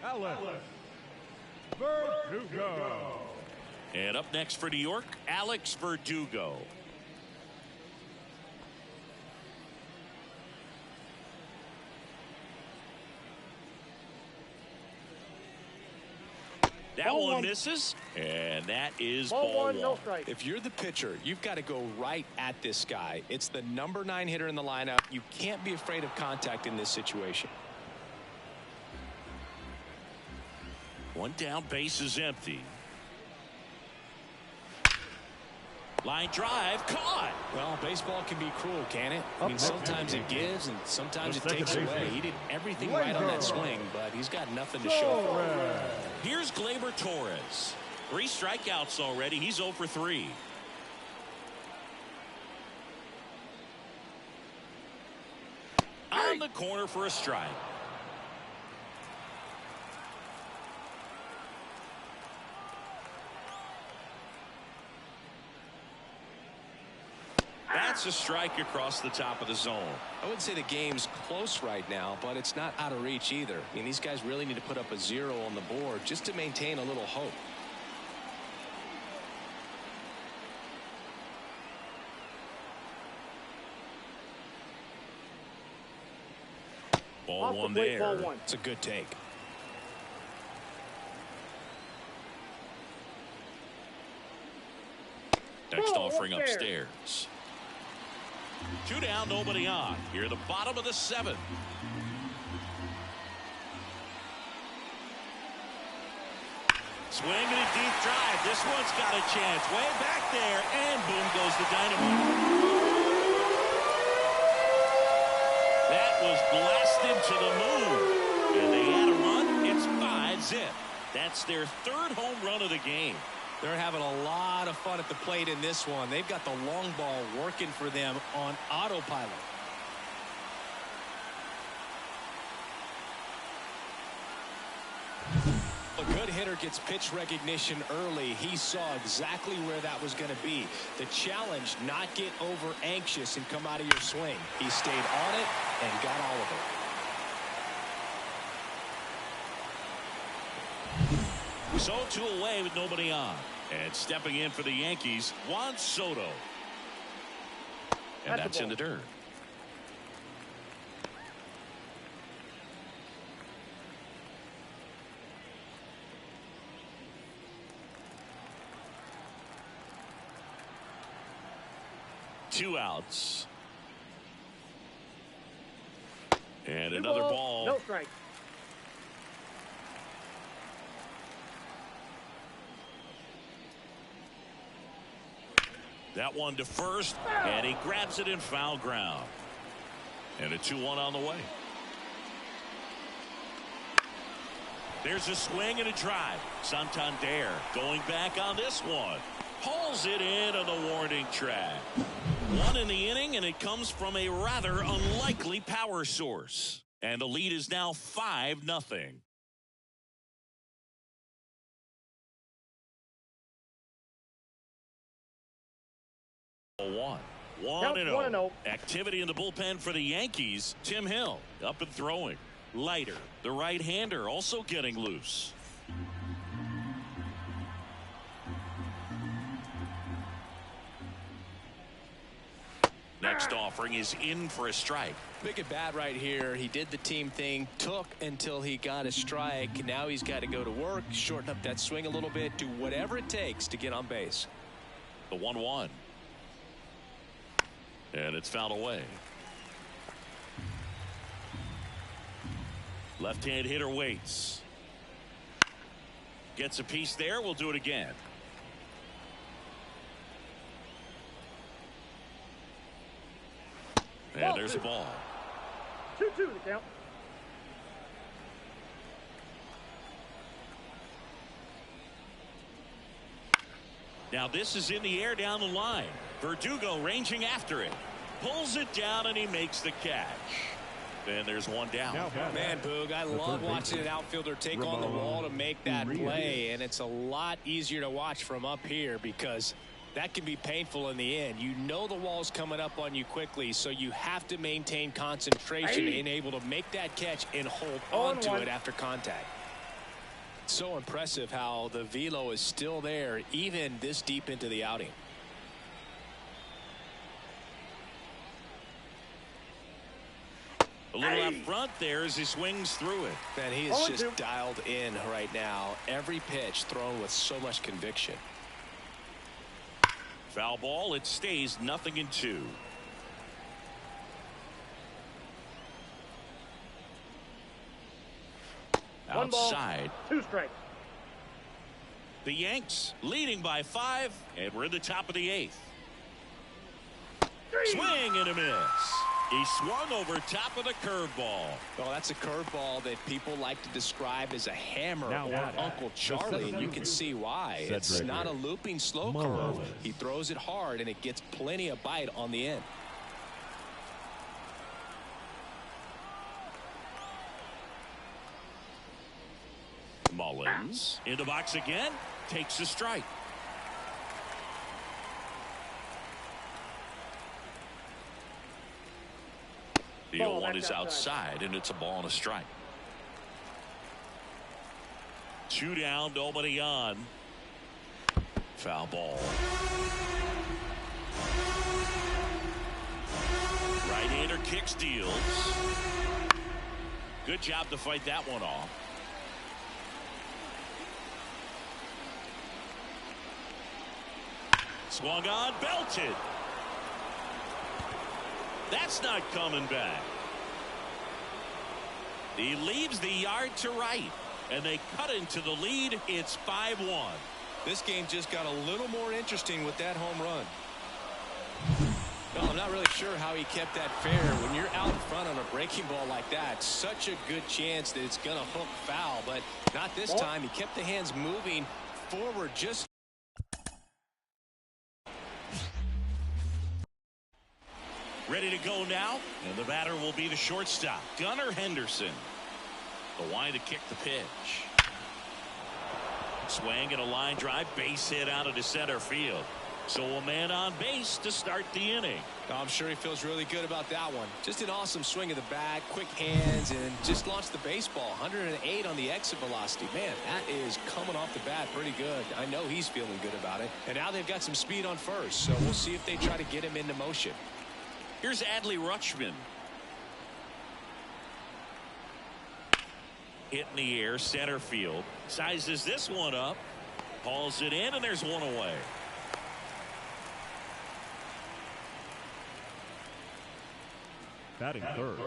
Alex Verdugo. And up next for New York, Alex Verdugo. That one misses, and that is ball 1. No strike. If you're the pitcher, you've got to go right at this guy. It's the number 9 hitter in the lineup. You can't be afraid of contact in this situation. One down, base is empty. Line drive, caught. Well, baseball can be cruel, can it? I mean, sometimes it gives and sometimes it takes away. He did everything right on that swing, but he's got nothing to show for it. Here's Gleyber Torres. 3 strikeouts already. He's 0 for 3. On the corner for a strike. That's a strike across the top of the zone. I wouldn't say the game's close right now, but it's not out of reach either. I mean, these guys really need to put up a 0 on the board just to maintain a little hope. Ball one there. Ball one. It's a good take. Next offering upstairs. 2 down, nobody on. Here, the bottom of the 7th. Swing and a deep drive. This one's got a chance. Way back there, and boom goes the dynamite. That was blasted to the moon. And they add a run. It's 5-zip. That's their 3rd home run of the game. They're having a lot of fun at the plate in this one. They've got the long ball working for them on autopilot. A good hitter gets pitch recognition early. He saw exactly where that was going to be. The challenge, not get over anxious and come out of your swing. He stayed on it and got all of it. So 2 away with nobody on. And stepping in for the Yankees, Juan Soto. And that's in the dirt. Two outs. And another ball. No strike. That one to first, and he grabs it in foul ground. And a 2-1 on the way. There's a swing and a drive. Santander going back on this one. Pulls it in on the warning track. 1 in the inning, and it comes from a rather unlikely power source. And the lead is now 5-0. One and 0. Activity in the bullpen for the Yankees. Tim Hill up and throwing. Leiter, the right-hander, also getting loose. Next offering is in for a strike. Big at bat right here. He did the team thing, took until he got a strike. Now he's got to go to work, shorten up that swing a little bit, do whatever it takes to get on base. The 1-1. And it's fouled away. Left-hand hitter waits. Gets a piece there. We'll do it again. And there's a ball. 2-2 the count. Now this is in the air down the line. Verdugo ranging after it. Pulls it down and he makes the catch. And there's one down. Man, Boog, I love watching an outfielder take on the wall to make that play. And it's a lot easier to watch from up here because that can be painful in the end. You know the wall's coming up on you quickly, so you have to maintain concentration and able to make that catch and hold on to it after contact. So impressive how the velo is still there even this deep into the outing. A little out front there as he swings through it. Man, he is just dialed in right now. Every pitch thrown with so much conviction. Foul ball. It stays 0-2. Outside. 1 ball, 2 strikes. The Yanks leading by 5, and we're in the top of the 8th. Swing and a miss. He swung over top of the curveball. Well, that's a curveball that people like to describe as a hammer or Uncle Charlie, and you can see why. It's not a looping slow curve. He throws it hard, and it gets plenty of bite on the end. Mullins in the box again, takes a strike. The 0-1 is outside, and it's a ball and a strike. 2 down, nobody on. Foul ball. Right-hander kick steals. Good job to fight that one off. Swung on, belted. That's not coming back. He leaves the yard to right, and they cut into the lead. It's 5-1. This game just got a little more interesting with that home run. Well, I'm not really sure how he kept that fair. When you're out in front on a breaking ball like that, such a good chance that it's going to hook foul, but not this time. He kept the hands moving forward just. Ready to go now, and the batter will be the shortstop, Gunnar Henderson. The line to kick the pitch. Swing and a line drive, base hit out into center field. So a man on base to start the inning. I'm sure he feels really good about that one. Just an awesome swing of the bat, quick hands, and just launched the baseball. 108 on the exit velocity. Man, that is coming off the bat pretty good. I know he's feeling good about it. And now they've got some speed on first, so we'll see if they try to get him into motion. Here's Adley Rutschman. Hit in the air, center field. Sizes this one up. Hauls it in, and there's one away. Batting third.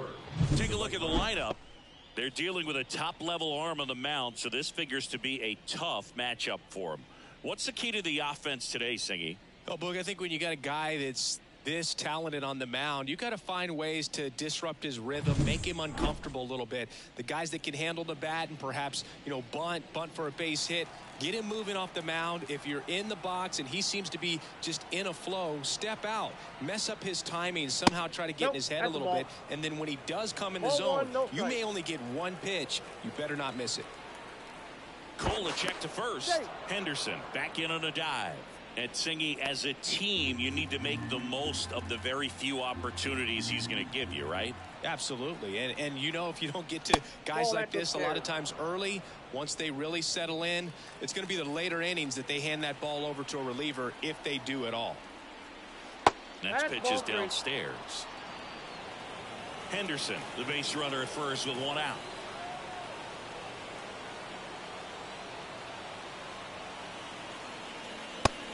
Take a look at the lineup. They're dealing with a top-level arm on the mound, so this figures to be a tough matchup for them. What's the key to the offense today, Singy? Oh, Boog, I think when you got a guy that's this talented on the mound, you got to find ways to disrupt his rhythm, make him uncomfortable a little bit. The guys that can handle the bat and perhaps, bunt for a base hit, get him moving off the mound. If you're in the box and he seems to be just in a flow, step out, mess up his timing, somehow try to get in his head a little bit, and then when he does come in the zone, you may only get one pitch. You better not miss it. Cole a check to first. Henderson back in on a dive. And Singy, as a team, you need to make the most of the very few opportunities he's going to give you, right? Absolutely. And if you don't get to guys like this a lot of times early, once they really settle in, it's going to be the later innings that they hand that ball over to a reliever, if they do at all. Next pitch is downstairs. Henderson, the base runner at first with one out.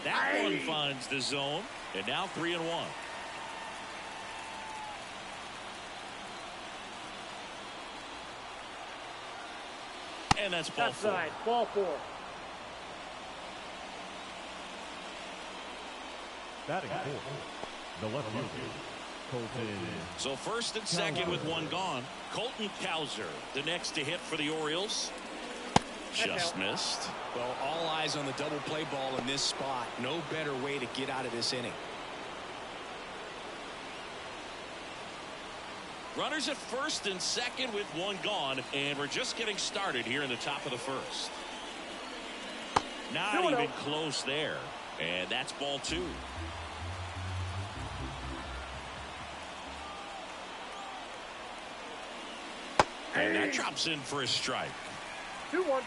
That one finds the zone, and now 3-1. And that's ball four. Outside, ball 4. Batting fourth. The left fielder, Colton. So first and second with one gone. Colton Cowser, the next to hit for the Orioles. Just missed. Well, all eyes on the double play ball in this spot. No better way to get out of this inning. Runners at first and second with one gone, and we're just getting started here in the top of the first. Not even close there, and that's ball 2. And that drops in for a strike. 2-1.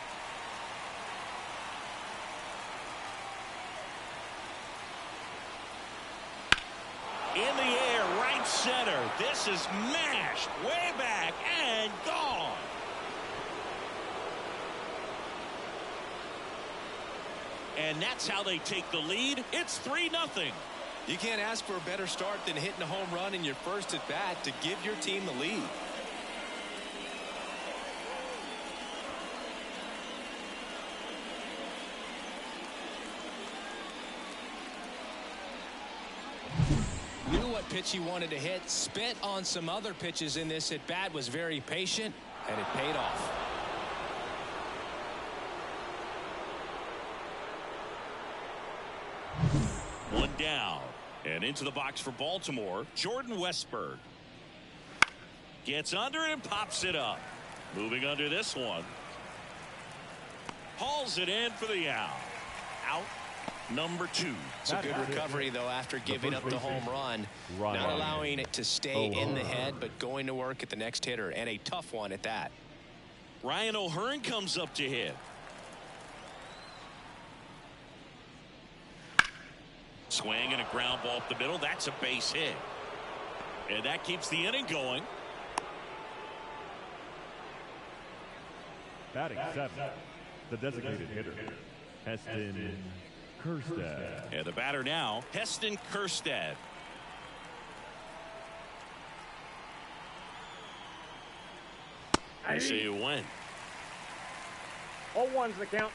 In the air, right center. This is mashed way back and gone. And that's how they take the lead. It's 3-0. You can't ask for a better start than hitting a home run in your first at bat to give your team the lead. pitch he wanted to hit. Spent on some other pitches in this at bat. Was very patient, and it paid off. One down. And into the box for Baltimore, Jordan Westburg. Gets under it and pops it up. Moving under this one. Hauls it in for the out. Out number 2. It's a good recovery, though, after giving up the home run. Not allowing it to stay in the head, but going to work at the next hitter, and a tough one at that. Ryan O'Hearn comes up to hit. Swing and a ground ball up the middle. That's a base hit. And that keeps the inning going. Batting 7th, the designated hitter, Heston Kjerstad. And the batter now, Heston Kjerstad. I see you win. 0-1's the count.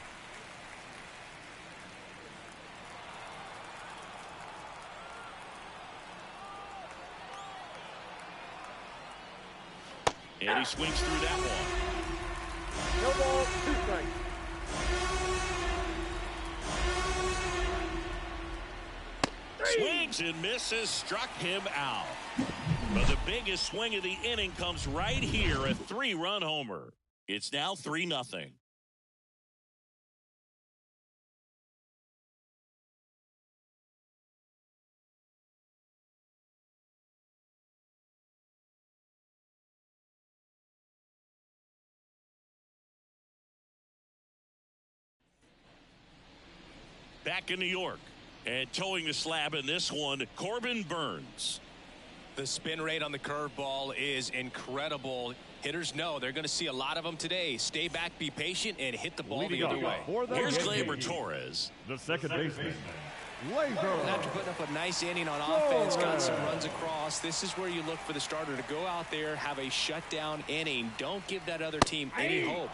And he swings through that one. No ball, 2 strikes. Swings and misses, struck him out. But the biggest swing of the inning comes right here, a 3-run homer. It's now 3-0. Back in New York, and towing the slab in this one, Corbin Burns. The spin rate on the curveball is incredible. Hitters know they're going to see a lot of them today. Stay back, be patient, and hit the ball the other way. Here's Gleyber Torres. The second baseman, After putting up a nice inning on offense, got some runs across, this is where you look for the starter to go out there, have a shutdown inning. Don't give that other team any hope.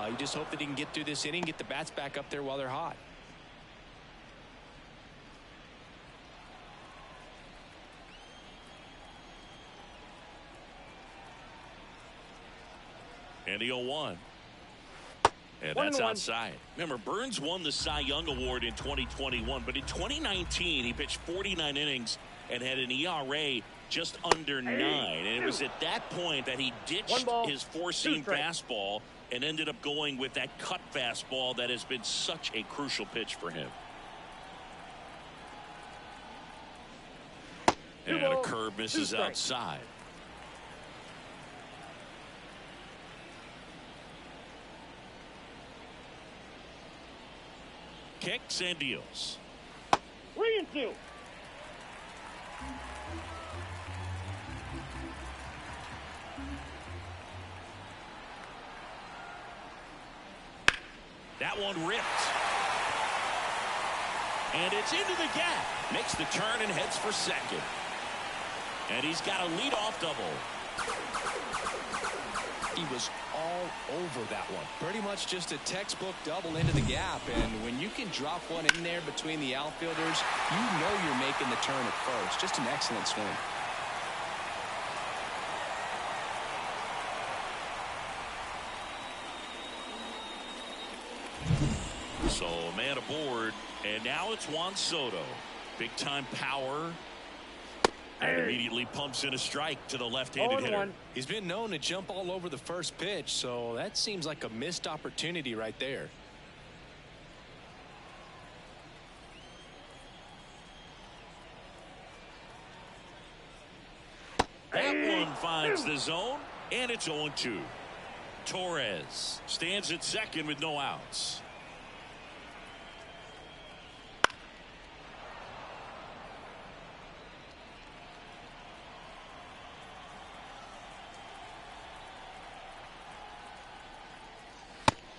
You just hope that he can get through this inning, get the bats back up there while they're hot. And the 0-1. And that's outside. Remember, Burns won the Cy Young Award in 2021, but in 2019, he pitched 49 innings and had an ERA just under 9. And it was at that point that he ditched his 4-seam fastball and ended up going with that cut fastball that has been such a crucial pitch for him. And a curve misses outside. Kicks and deals. 3-2. That one ripped. And it's into the gap. Makes the turn and heads for second. And he's got a leadoff double. He was all over that one. Pretty much just a textbook double into the gap. And when you can drop one in there between the outfielders, you know you're making the turn at first. Just an excellent swing. So a man aboard. And now it's Juan Soto. Big time power. And immediately pumps in a strike to the left-handed hitter. He's been known to jump all over the first pitch, so that seems like a missed opportunity right there. That one finds the zone, and it's 0-2. Torres stands at second with no outs.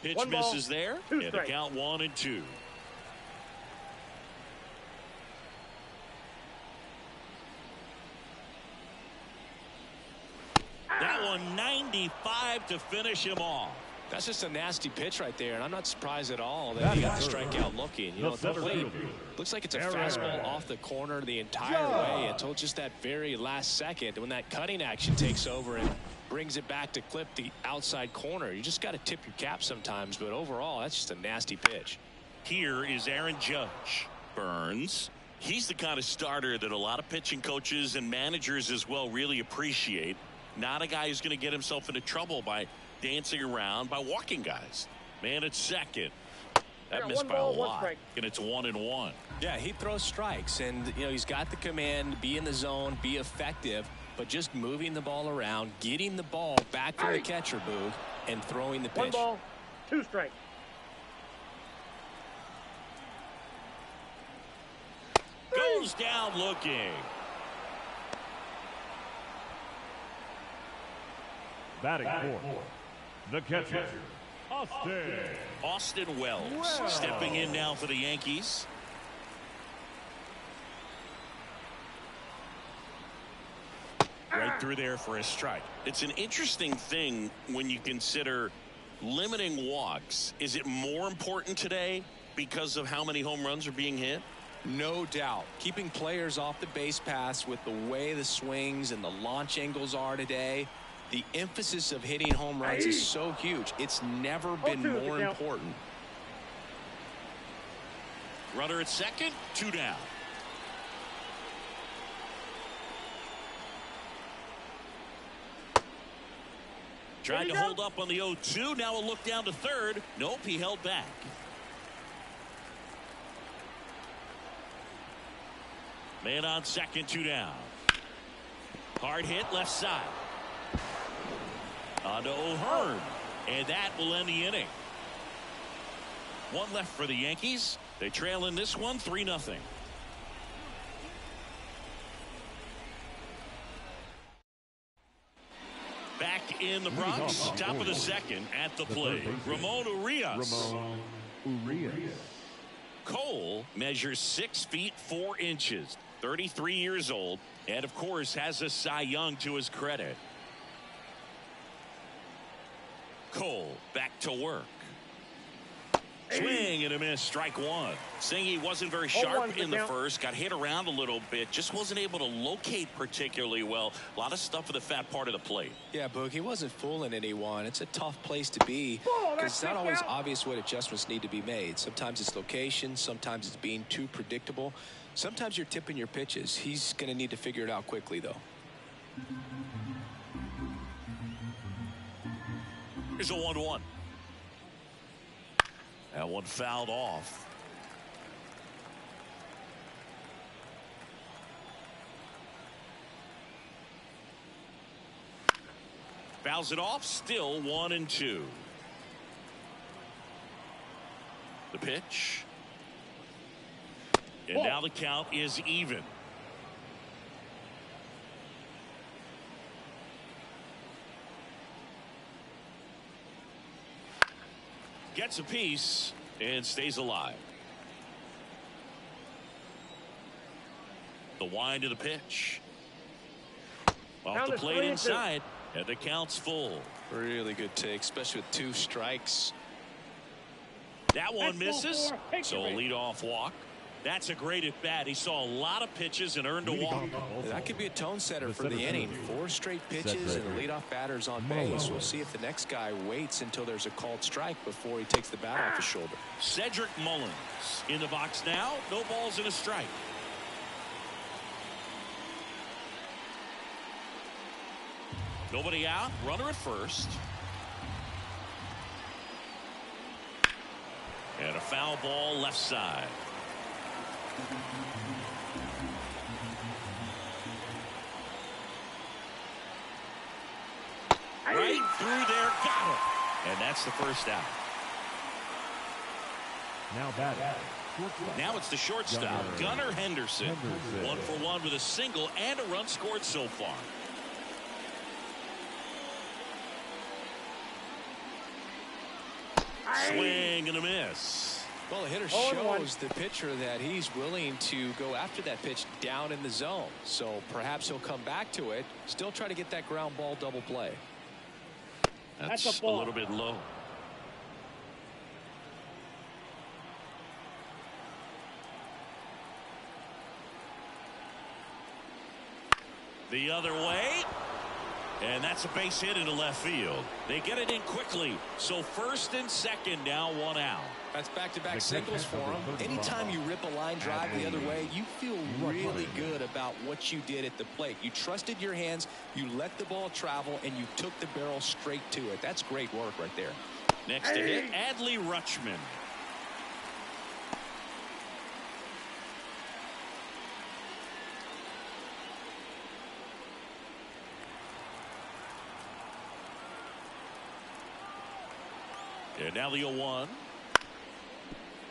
Pitch misses there, and a count 1-2. That one 95 to finish him off. That's just a nasty pitch right there, and I'm not surprised at all that he got the strikeout looking. You know, the plate looks like it's a fastball off the corner the entire way until just that very last second when that cutting action takes over and brings it back to clip the outside corner. You just got to tip your cap sometimes, but overall, that's just a nasty pitch. Here is Aaron Judge. Burns. He's the kind of starter that a lot of pitching coaches and managers as well really appreciate. Not a guy who's going to get himself into trouble by dancing around, by walking guys. Man at second. That missed by a lot. And it's 1-1. Yeah, he throws strikes, and you know he's got the command, be in the zone, be effective, but just moving the ball around, getting the ball back from the catcher, Boog, and throwing the pitch. 1 ball, 2 strikes. Goes down looking. Batting fourth, the catcher, Austin Wells stepping in now for the Yankees. Right through there for a strike. It's an interesting thing when you consider limiting walks. Is it more important today because of how many home runs are being hit? No doubt. Keeping players off the base paths with the way the swings and the launch angles are today, the emphasis of hitting home runs is so huge. It's never been more important. Runner at second, 2 down. Tried to hold up on the 0-2. Now a look down to third. Nope, he held back. Man on second, 2 down. Hard hit left side. On to O'Hearn. And that will end the inning. 1 left for the Yankees. They trail in this one 3-0. Back in the Bronx, top of the second at the plate. Ramon Urias. Cole measures 6 feet 4 inches, 33 years old, and of course has a Cy Young to his credit. Cole back to work. Swing and a miss, strike 1. Singy wasn't very sharp in the first, got hit around a little bit, just wasn't able to locate particularly well. A lot of stuff for the fat part of the plate. Yeah, Boog, he wasn't fooling anyone. It's a tough place to be because it's not always obvious what adjustments need to be made. Sometimes it's location, sometimes it's being too predictable. Sometimes you're tipping your pitches. He's going to need to figure it out quickly, though. Here's a 1-1. That one fouled off. Fouls it off, still 1-2. The pitch. And now the count is even. Gets a piece and stays alive. The wind of the pitch. Off the plate inside, and the count's full. Really good take, especially with 2 strikes. That one misses, so a leadoff walk. That's a great at bat. He saw a lot of pitches and earned a walk. That could be a tone setter for the inning. 4 straight pitches and the leadoff batter's on base. We'll see if the next guy waits until there's a called strike before he takes the bat off his shoulder. Cedric Mullins in the box now. No balls and a strike. Nobody out. Runner at first. And a foul ball left side. Right through there, got it. And that's the first out. Now batting. Now it's the shortstop, Gunnar Henderson. 1 for 1 with a single and a run scored so far. Swing and a miss. Well, the hitter shows the pitcher that he's willing to go after that pitch down in the zone. So perhaps he'll come back to it, still try to get that ground ball double play. That's a little bit low. The other way. And that's a base hit into left field. They get it in quickly. So first and second, now one out. That's back-to-back singles for him. Anytime you rip a line drive the other way, you feel really good about what you did at the plate. You trusted your hands, you let the ball travel, and you took the barrel straight to it. That's great work right there. Next to hit, Adley Rutschman. And now the 0-1.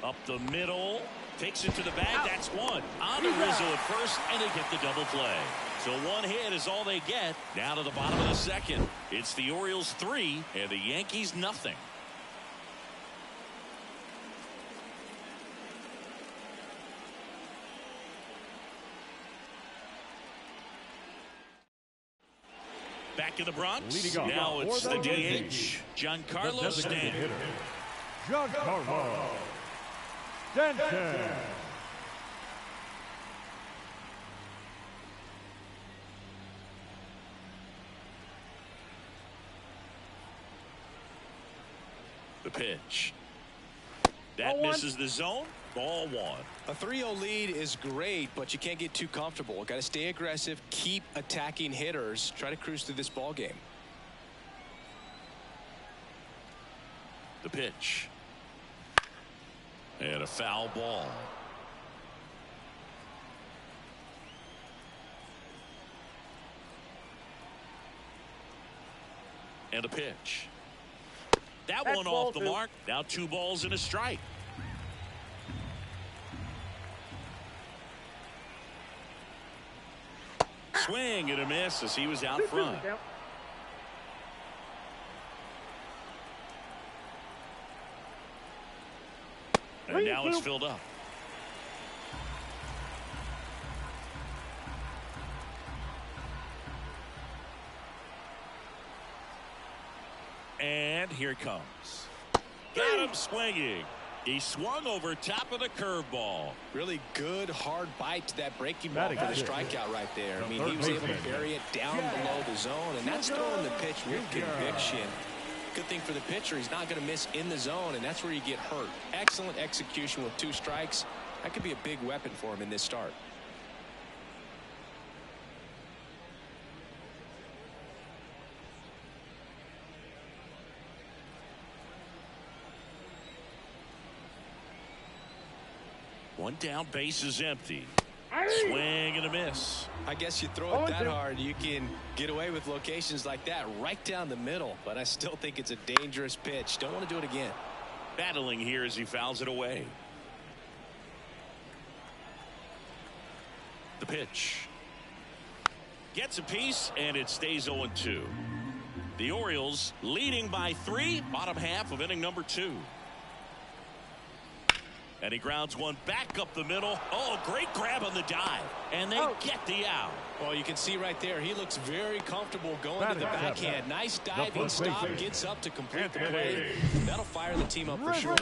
Up the middle. Takes it to the bag. That's one. On to Rizzo at first, and they get the double play. So one hit is all they get. Now to the bottom of the second. It's the Orioles 3 and the Yankees nothing. Back in the Bronx. Now it's the DH, Giancarlo Stanton. Giancarlo Stanton. The pitch. That misses the zone. Ball one. A 3-0 lead is great, but you can't get too comfortable. Got to stay aggressive, keep attacking hitters, try to cruise through this ball game. The pitch. And a foul ball. And a pitch. That one off the mark. Now 2 balls and a strike. Swing and a miss as he was out front. And now it's filled up. And here it comes. Got him swinging. He swung over top of the curveball. Really good, hard bite to that breaking ball for the strikeout right there. I mean, he was able to bury it down below the zone, and that's throwing the pitch with conviction. Good thing for the pitcher, he's not going to miss in the zone, and that's where you get hurt. Excellent execution with 2 strikes. That could be a big weapon for him in this start. One down, base is empty. Swing and a miss. I guess you throw it that hard, you can get away with locations like that right down the middle, but I still think it's a dangerous pitch. Don't want to do it again. Battling here as he fouls it away. The pitch. Gets a piece, and it stays 0-2. The Orioles leading by 3, bottom half of inning number 2. And he grounds one back up the middle. Oh, great grab on the dive. And they get the out. Well, you can see right there, he looks very comfortable going to the backhand. Nice diving stop, gets up to complete the play. That'll fire the team up for sure.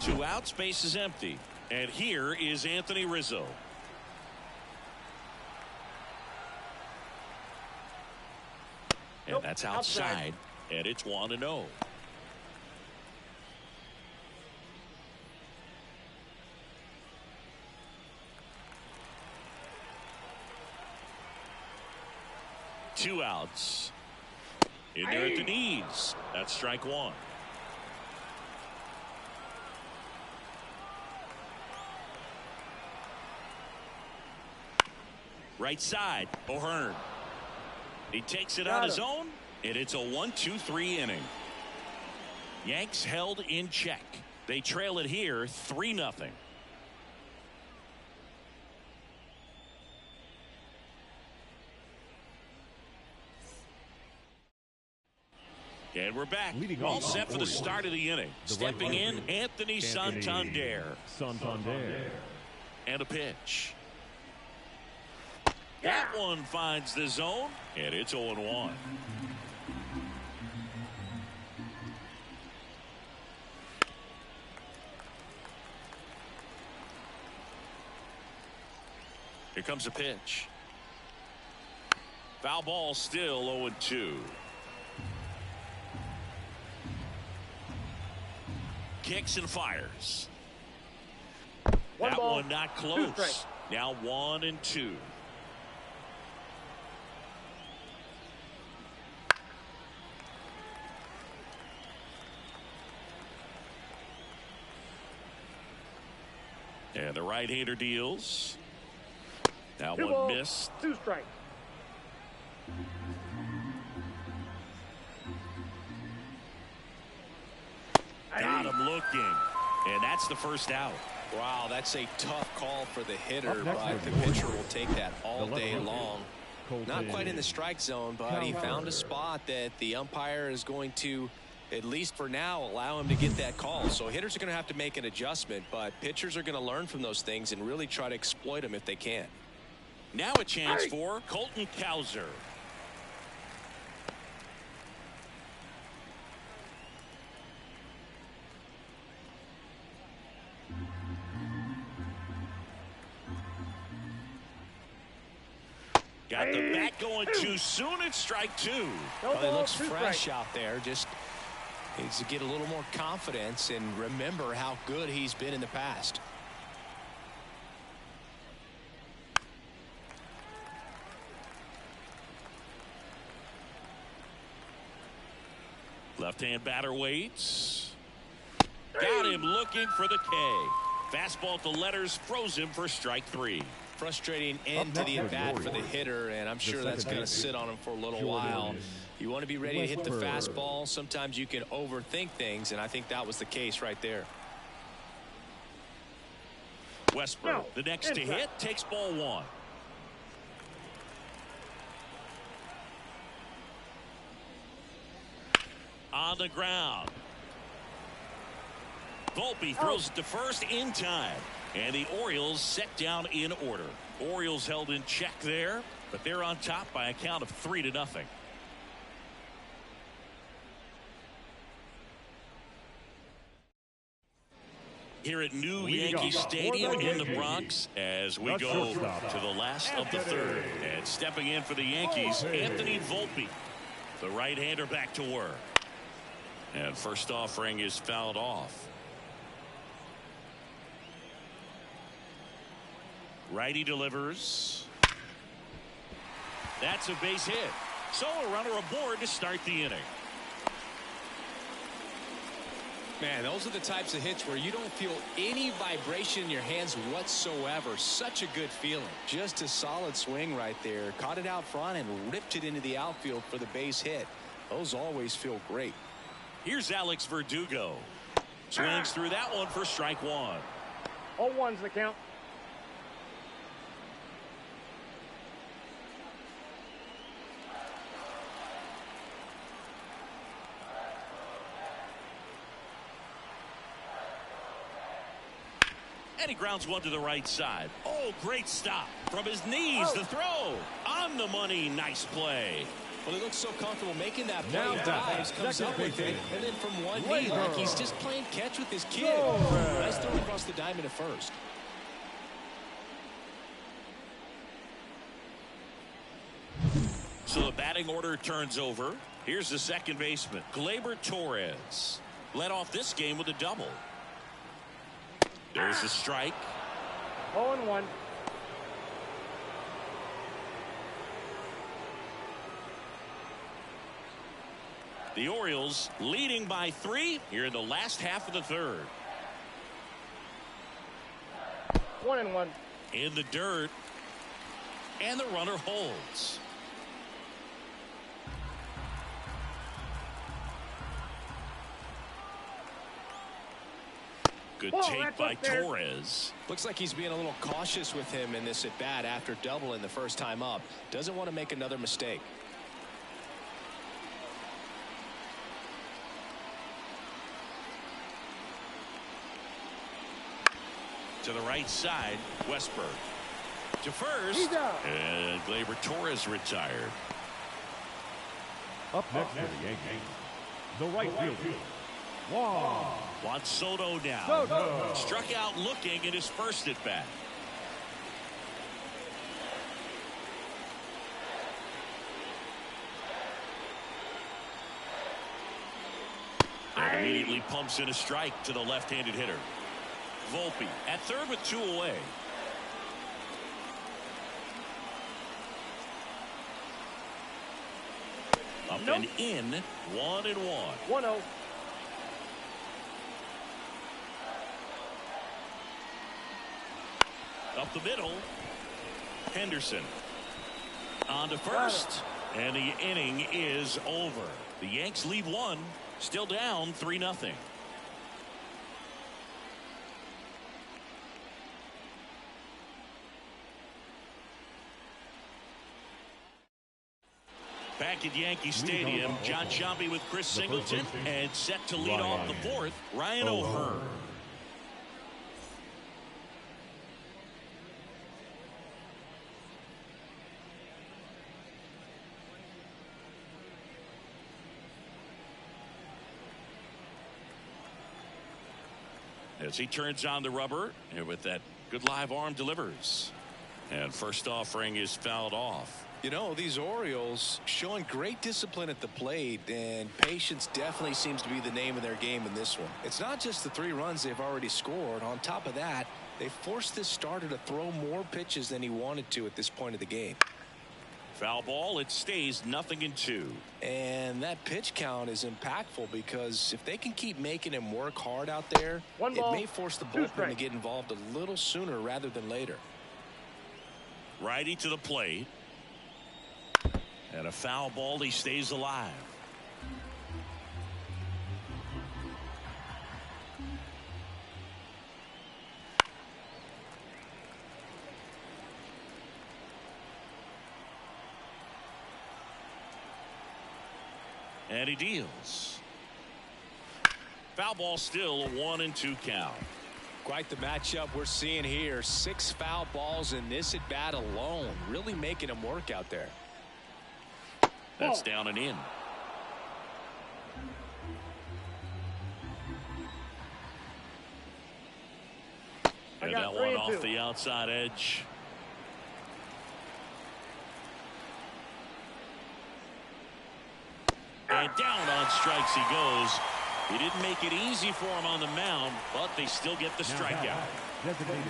2 outs, base is empty. And here is Anthony Rizzo. And that's outside, and it's 1-0. Two outs. In there at the knees. That's strike 1. Right side, O'Hearn. He takes it on his own, and it's a 1-2-3 inning. Yanks held in check. They trail it here 3-0. And we're back. All set for the start of the inning. Stepping in, Anthony Santander. And a pitch. That one finds the zone, and it's 0-1. Here comes a pitch. Foul ball, still 0-2. Kicks and fires. That one not close. Now 1-2. And the right-hander deals. Now one missed. 2 strikes. Got him looking. And that's the first out. Wow, that's a tough call for the hitter, but the pitcher will take that all day long. Not quite in the strike zone, but he found a spot that the umpire is going to, at least for now, allow him to get that call. So hitters are going to have to make an adjustment, but pitchers are going to learn from those things and really try to exploit them if they can. Now a chance for Colton Cowser. Got the bat going too soon. It's strike 2. Well, he looks fresh out there. Just needs to get a little more confidence and remember how good he's been in the past. Left-hand batter waits. Got him looking for the K. Fastball to letters, froze him for strike 3. Frustrating end to the at-bat for the hitter, and I'm sure that's going to sit on him for a little while. You want to be ready to hit the fastball. Sometimes you can overthink things, and I think that was the case right there. Westberg, the next to hit, takes ball 1. On the ground. Volpe throws it to first in time. And the Orioles set down in order. Orioles held in check there, but they're on top by a count of 3-0. Here at New Yankee Stadium in the Bronx as we go to the last of the third. And stepping in for the Yankees, Anthony Volpe, the right-hander, back to work. And first offering is fouled off. Righty delivers. That's a base hit. So a runner aboard to start the inning. Man, those are the types of hits where you don't feel any vibration in your hands whatsoever. Such a good feeling. Just a solid swing right there. Caught it out front and ripped it into the outfield for the base hit. Those always feel great. Here's Alex Verdugo. Swings through that one for strike 1. 0-1's the count. And he grounds one to the right side. Oh, great stop. From his knees, the throw. On the money, nice play. Well, he looks so comfortable making that play. He dives, comes up with it, and then from one knee, like he's just playing catch with his kid. Nice throw across the diamond at first. So the batting order turns over. Here's the second baseman, Gleyber Torres. Led off this game with a double. There's the strike. 0-1. The Orioles leading by 3 here in the last half of the third. 1-1. In the dirt. And the runner holds. Good take by Torres. Looks like he's being a little cautious with him in this at bat after doubling the first time up. Doesn't want to make another mistake. To the right side, Westberg. To first. And Gleyber Torres retired. Up next for the Yankees, the right fielder, Juan Soto now. Struck out looking in his first at bat. Immediately pumps in a strike to the left-handed hitter. Volpe at third with 2 away. Up and in, 1-1. 1-0. Up the middle. Henderson on to first. And the inning is over. The Yanks leave 1. Still down 3-0. Back at Yankee Stadium, John Sciambi with Chris Singleton, and set to lead off the 4th, Ryan O'Hearn. As he turns on the rubber, and with that good live arm delivers. And first offering is fouled off. You know, these Orioles showing great discipline at the plate, and patience definitely seems to be the name of their game in this one. It's not just the 3 runs they've already scored. On top of that, they forced this starter to throw more pitches than he wanted to at this point of the game. Foul ball, it stays 0-2. And that pitch count is impactful because if they can keep making him work hard out there, it may force the bullpen to get involved a little sooner rather than later. Righty to the plate. And a foul ball, he stays alive. And he deals. Foul ball, still a 1-2 count. Quite the matchup we're seeing here. 6 foul balls in this at bat alone, really making him work out there. That's down and in. And that one off the outside edge. And down on strikes he goes. He didn't make it easy for him on the mound, but they still get the strikeout.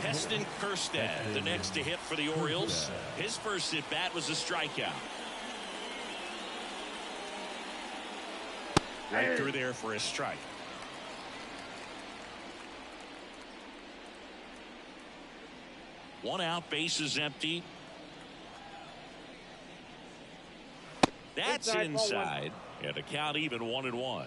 Heston Kjerstad, the next to hit for the Orioles. His first at bat was a strikeout. Right through there for a strike. One out, bases empty. That's inside. And a count even 1-1.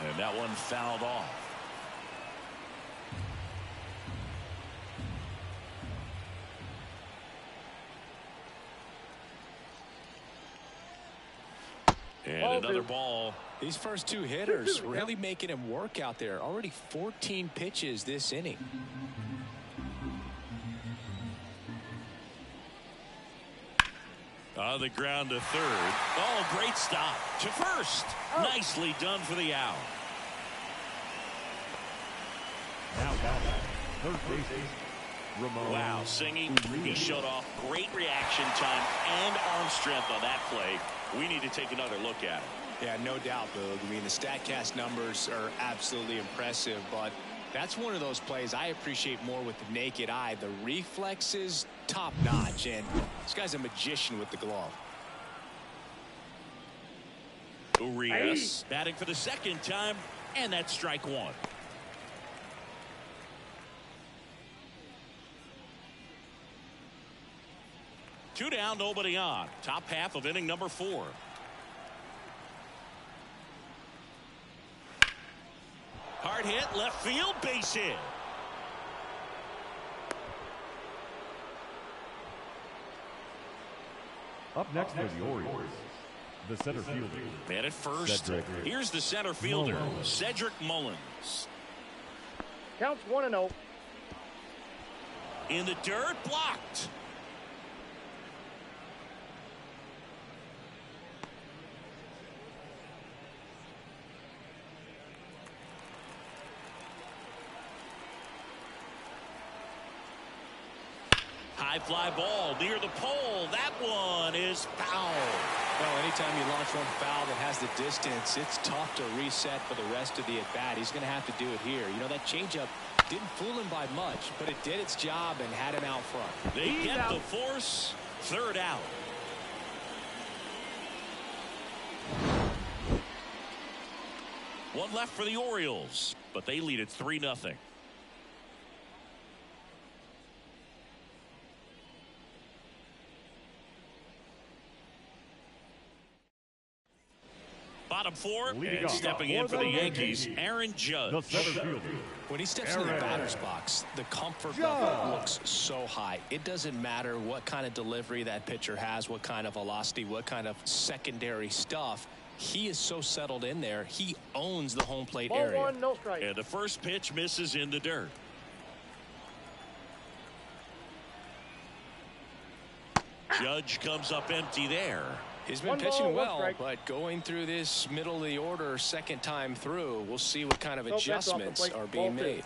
And that one fouled off. And another ball. These first 2 hitters really making him work out there. Already 14 pitches this inning. On the ground to third. Oh, great stop to first. Nicely done for the out. Now third baseman, Ramon. Wow, singing. He showed off great reaction time and arm strength on that play. We need to take another look at it. Yeah, no doubt, Boog. I mean, the StatCast numbers are absolutely impressive, but that's one of those plays I appreciate more with the naked eye. The reflexes, top notch, and this guy's a magician with the glove. Urias batting for the second time, and that's strike 1. Two down, nobody on. Top half of inning number 4. Hard hit, left field, base hit. Up next for the Orioles, the center fielder. Man at first. Here's the center fielder, Cedric Mullins. Counts 1-0. In the dirt, blocked. High fly ball near the pole. That one is foul. Well, anytime you launch one foul that has the distance, it's tough to reset for the rest of the at-bat. He's going to have to do it here. You know, that changeup didn't fool him by much, but it did its job and had him out front. They get the force. Third out. One left for the Orioles, but they lead it 3-0. Bottom four, and stepping in for the Yankees, Aaron Judge. When he steps in the batter's box, the comfort level looks so high. It doesn't matter what kind of delivery that pitcher has, what kind of velocity, what kind of secondary stuff. He is so settled in there. He owns the home plate area. Ball one, no strike. And the first pitch misses in the dirt. Judge comes up empty there. He's been pitching well, but going through this middle of the order second time through, we'll see what kind of adjustments are being made.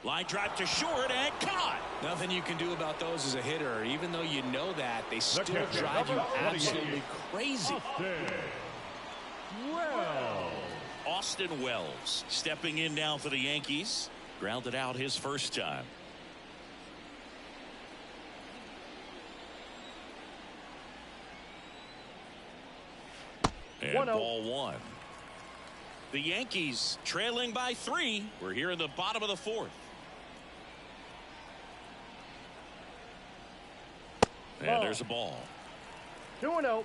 Line drive to short and caught. Nothing you can do about those as a hitter. Even though you know that, they still drive you absolutely crazy. Austin Wells stepping in now for the Yankees. Grounded out his first time. And ball one. The Yankees trailing by 3. We're here in the bottom of the fourth. And there's a ball. 2-0.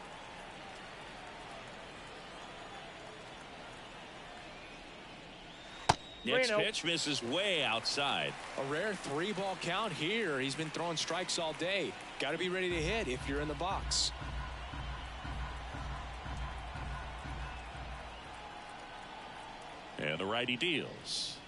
Next pitch misses way outside. A rare 3-ball count here. He's been throwing strikes all day. Got to be ready to hit if you're in the box. And the righty deals.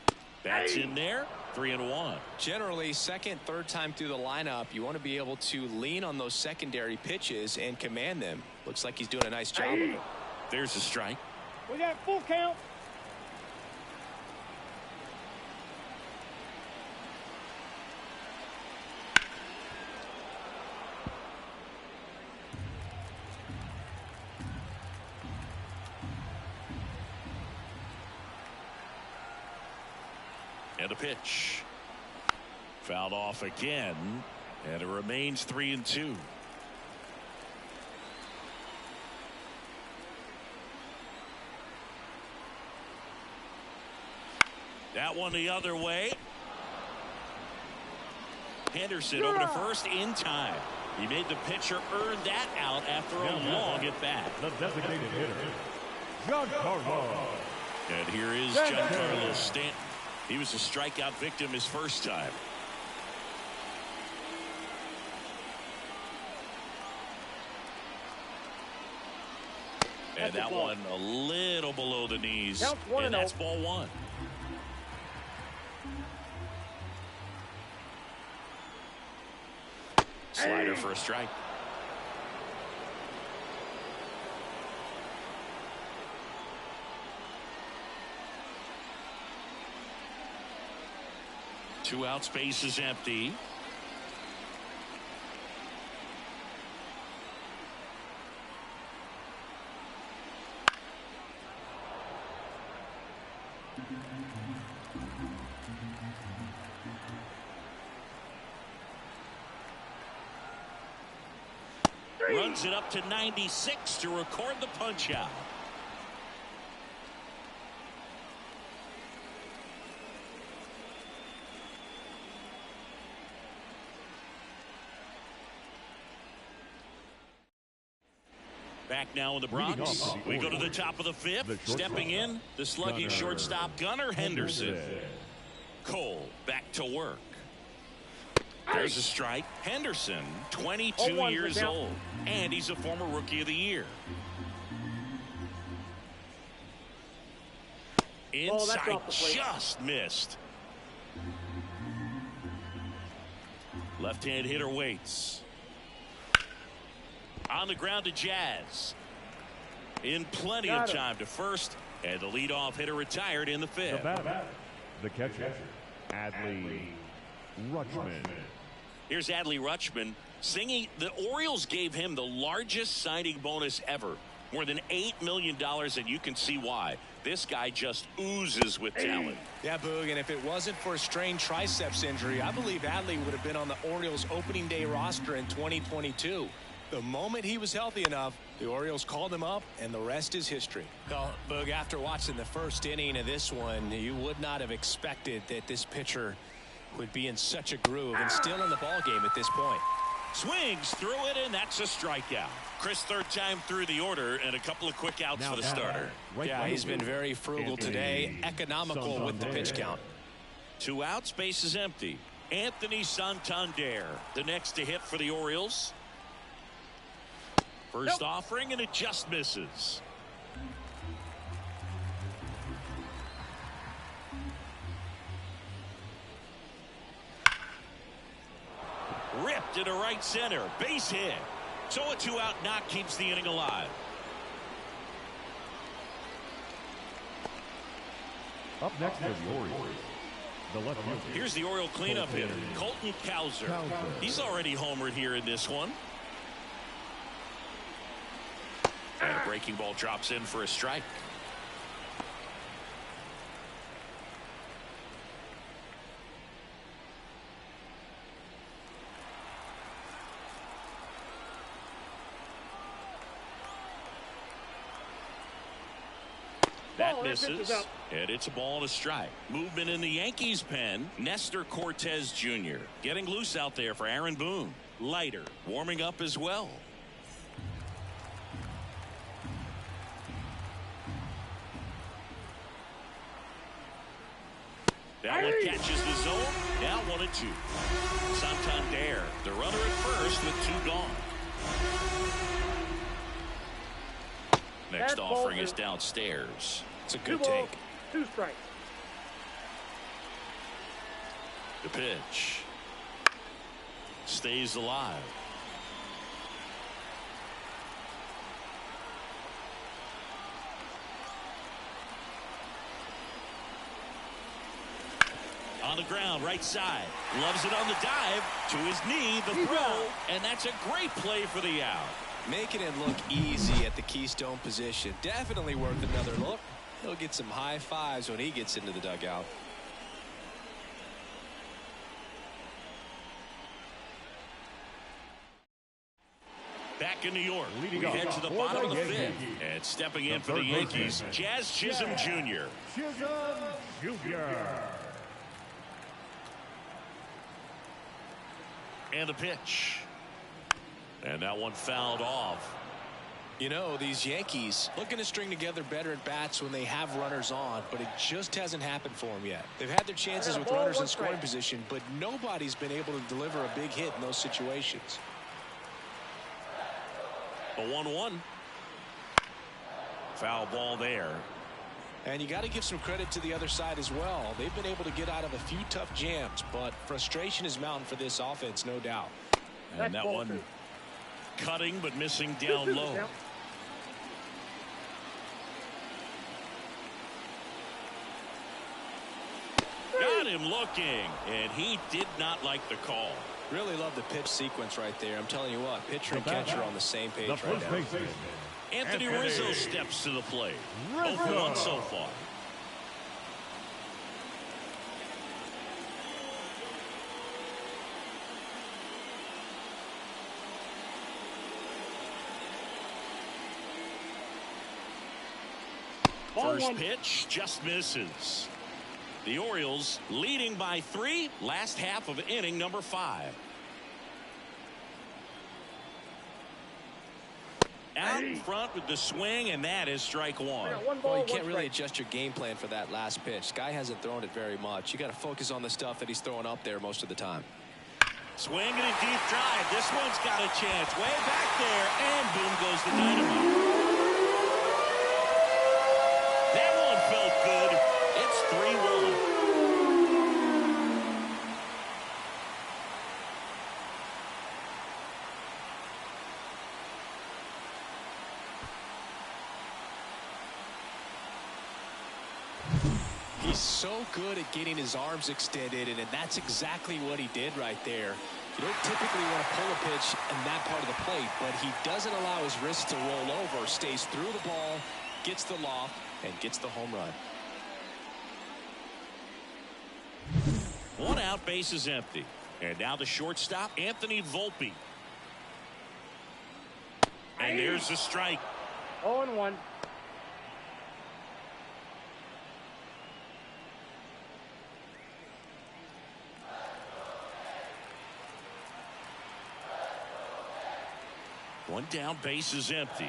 That's in there. 3-1. Generally, second, third time through the lineup, you want to be able to lean on those secondary pitches and command them. Looks like he's doing a nice job of it. There's a strike. We got full count. And a pitch. Fouled off again, and it remains 3-2. That one the other way. Henderson over to first in time. He made the pitcher earn that out after a long at bat. The designated hitter, Giancarlo. And here is Giancarlo Stanton. He was a strikeout victim his first time. And that one a little below the knees. And that's ball one. Slider for a strike. Two out, space is empty. Runs it up to 96 to record the punch out. Back now in the Bronx. We go to the top of the fifth. Stepping in, the slugging shortstop Gunnar Henderson. Cole back to work. There's a strike. Henderson, 22 years old, and he's a former Rookie of the Year. Inside, just missed. Left-hand hitter waits. On the ground to Jazz. In plenty of time to first. And the leadoff hitter retired in the fifth. The catcher, Adley Rutschman. Here's Adley Rutschman singing. The Orioles gave him the largest signing bonus ever. More than $8 million, and you can see why. This guy just oozes with talent. Yeah, Boog, and if it wasn't for a strained triceps injury, I believe Adley would have been on the Orioles opening day roster in 2022. The moment he was healthy enough, the Orioles called him up, and the rest is history. Well, Boog, after watching the first inning of this one, you would not have expected that this pitcher would be in such a groove and still in the ball game at this point. Swings through it, and that's a strikeout. Chris, third time through the order, and a couple of quick outs for the starter. Yeah, he's been very frugal today, economical with the pitch count. 2 outs, base is empty. Anthony Santander, the next to hit for the Orioles. First offering, and it just misses. Ripped into right center. Base hit. So a 2-out knock keeps the inning alive. Up next for the Orioles, the left fielder. Here's the Oriole cleanup hitter, Colton Cowser. He's already homered here in this one. And a breaking ball drops in for a strike. That misses, and it's a ball and a strike. Movement in the Yankees pen. Nestor Cortez Jr. getting loose out there for Aaron Boone. Leiter warming up as well. That one catches the zone. Now 1-2. Santander, the runner at first with 2 gone. Next offering is downstairs. It's a good take. 2 strikes. The pitch stays alive. On the ground, right side. Loves it on the dive. To his knee, the throw. And that's a great play for the out. Making it look easy at the Keystone position. Definitely worth another look. He'll get some high fives when he gets into the dugout. Back in New York, we head to the bottom of the fifth. And stepping in for the Yankees, Jazz Chisholm Jr. Chisholm Jr. And the pitch. And that one fouled off. You know, these Yankees looking to string together better at bats when they have runners on, but it just hasn't happened for them yet. They've had their chances with runners in scoring position, but nobody's been able to deliver a big hit in those situations. A 1-1. Foul ball there. And you got to give some credit to the other side as well. They've been able to get out of a few tough jams, but frustration is mounting for this offense, no doubt. And that one cutting but missing down low. Got him looking, and he did not like the call. Really love the pitch sequence right there. I'm telling you what, pitcher and catcher are on the same page right now. Anthony Rizzo steps to the plate. 0-1 so far. First pitch just misses. The Orioles leading by 3, last half of inning number 5. Out in front with the swing, and that is strike 1. Well, you can't really adjust your game plan for that last pitch. Guy hasn't thrown it very much. You got to focus on the stuff that he's throwing up there most of the time. Swing and a deep drive. This one's got a chance. Way back there, and boom goes the dynamite. That one felt good. It's 3-1. so good at getting his arms extended, and that's exactly what he did right there. You don't typically want to pull a pitch in that part of the plate, but he doesn't allow his wrist to roll over, stays through the ball, gets the loft, and gets the home run. 1 out, base is empty. And now the shortstop, Anthony Volpe. And there's the strike. 0-1. One down, base is empty.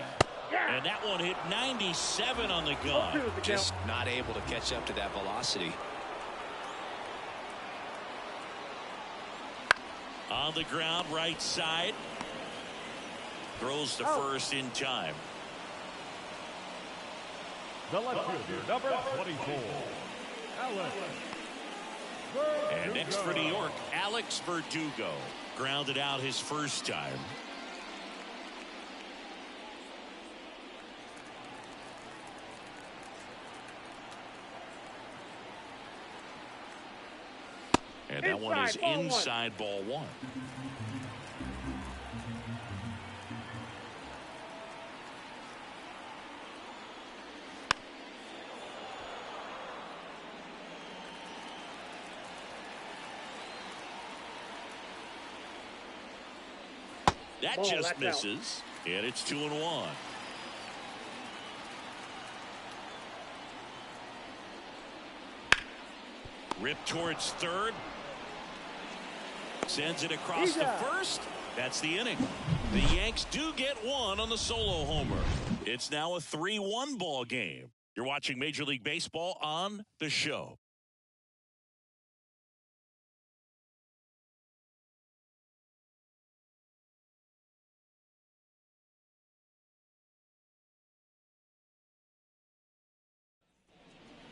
And that one hit 97 on the gun. Just not able to catch up to that velocity. On the ground, right side. Throws to first in time. The left fielder, number 24, Alex. And next for New York, Alex Verdugo. Grounded out his first time. And that one is inside ball 1. That just misses. And it's 2-1. Rip towards third. Sends it across the first. That's the inning. The Yanks do get one on the solo homer. It's now a 3-1 ball game. You're watching Major League Baseball on The Show.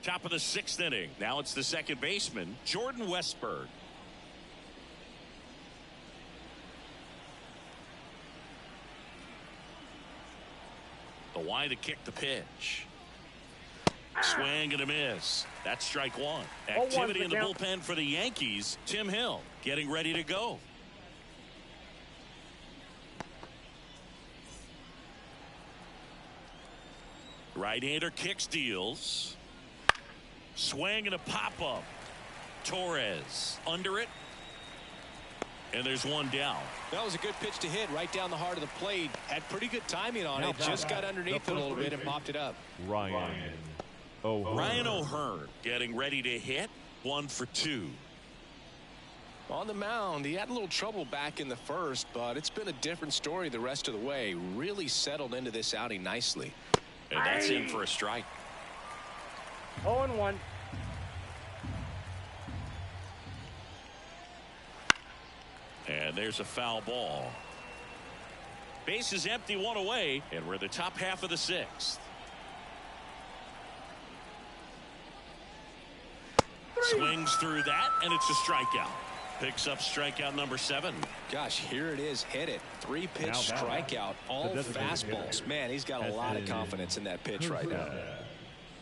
Top of the 6th inning. Now it's the second baseman, Jordan Westburg. The wide to kick the pitch. Swing and a miss. That's strike 1. Activity in the bullpen for the Yankees. Tim Hill getting ready to go. Right-hander kicks, deals. Swing and a pop-up. Torres under it. And there's one down. That was a good pitch to hit right down the heart of the plate. Had pretty good timing on it. Just got underneath it a little bit and popped it up. Ryan O'Hearn getting ready to hit. 1 for 2. On the mound, he had a little trouble back in the first, but it's been a different story the rest of the way. Really settled into this outing nicely. And that's in for a strike. 0-1. And there's a foul ball. Base is empty, 1 away, and we're the top half of the 6th. Swings through that, and it's a strikeout. Picks up strikeout number 7. Gosh, here it is. Hit it. 3-pitch strikeout. All fastballs. Man, he's got a lot of confidence in that pitch right now.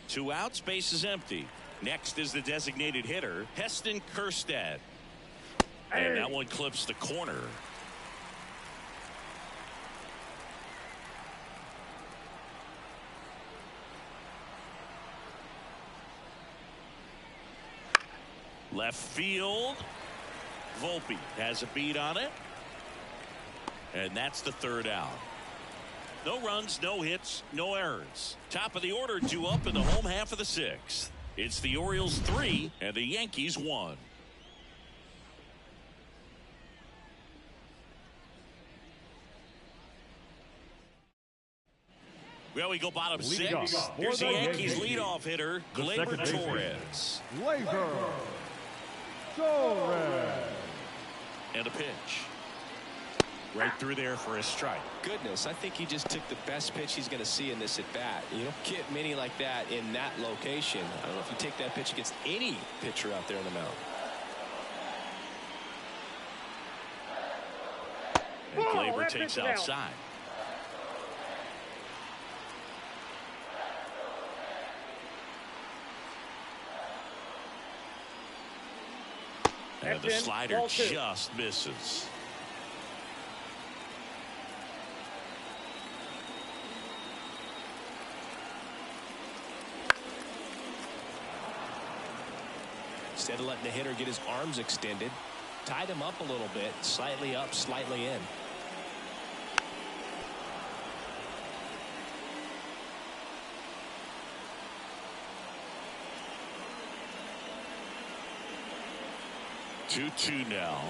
2 outs, base is empty. Next is the designated hitter, Heston Kjerstad. And that one clips the corner. Left field. Volpe has a beat on it. And that's the 3rd out. No runs, no hits, no errors. Top of the order, 2 up in the home half of the 6th. It's the Orioles 3 and the Yankees 1. Well, we go bottom 6. Here's the Yankees leadoff hitter, Gleyber Torres. Gleyber Torres. And a pitch. Right through there for a strike. Goodness, I think he just took the best pitch he's going to see in this at-bat. You don't get many like that in that location. I don't know if you take that pitch against any pitcher out there on the mound. And Gleyber takes outside. And the slider just misses. Instead of letting the hitter get his arms extended, tied him up a little bit, slightly up, slightly in. Two now.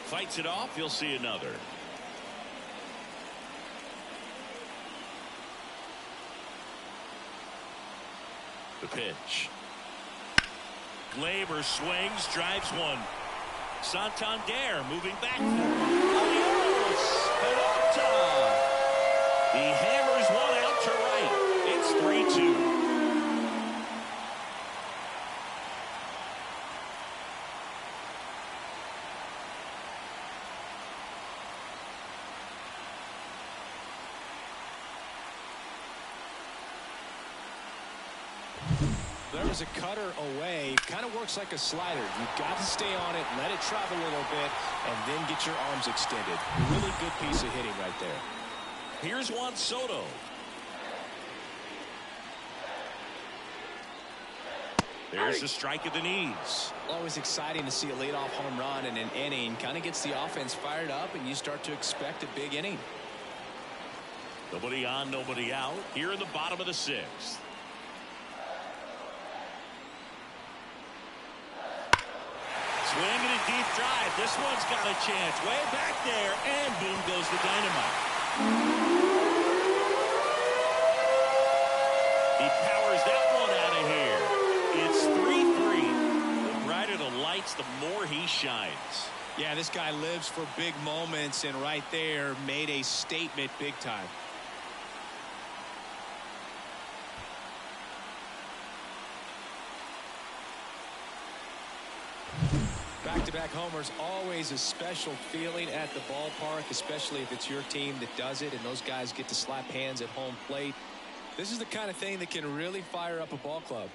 Fights it off. You'll see another. The pitch. Glaber swings, drives one. Santander moving back. Orioles. He hammers one out to right. It's 3-2. There was a cutter away. Kind of works like a slider. You've got to stay on it, let it travel a little bit, and then get your arms extended. Really good piece of hitting right there. Here's Juan Soto. There's a strike at the knees. Always exciting to see a leadoff home run in an inning. Kind of gets the offense fired up, and you start to expect a big inning. Nobody on, nobody out. Here in the bottom of the sixth. Swinging a deep drive. This one's got a chance. Way back there. And boom goes the dynamite. He powers that one out of here. It's 3-3. The brighter the lights, the more he shines. Yeah, this guy lives for big moments, and right there made a statement big time. Back-to-back homers, always a special feeling at the ballpark, especially if it's your team that does it and those guys get to slap hands at home plate. This is the kind of thing that can really fire up a ball club.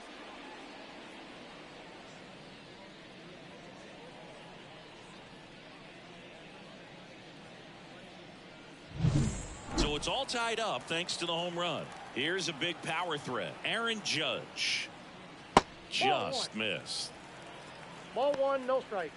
So it's all tied up thanks to the home run. Here's a big power threat. Aaron Judge just missed. Ball one, no strikes.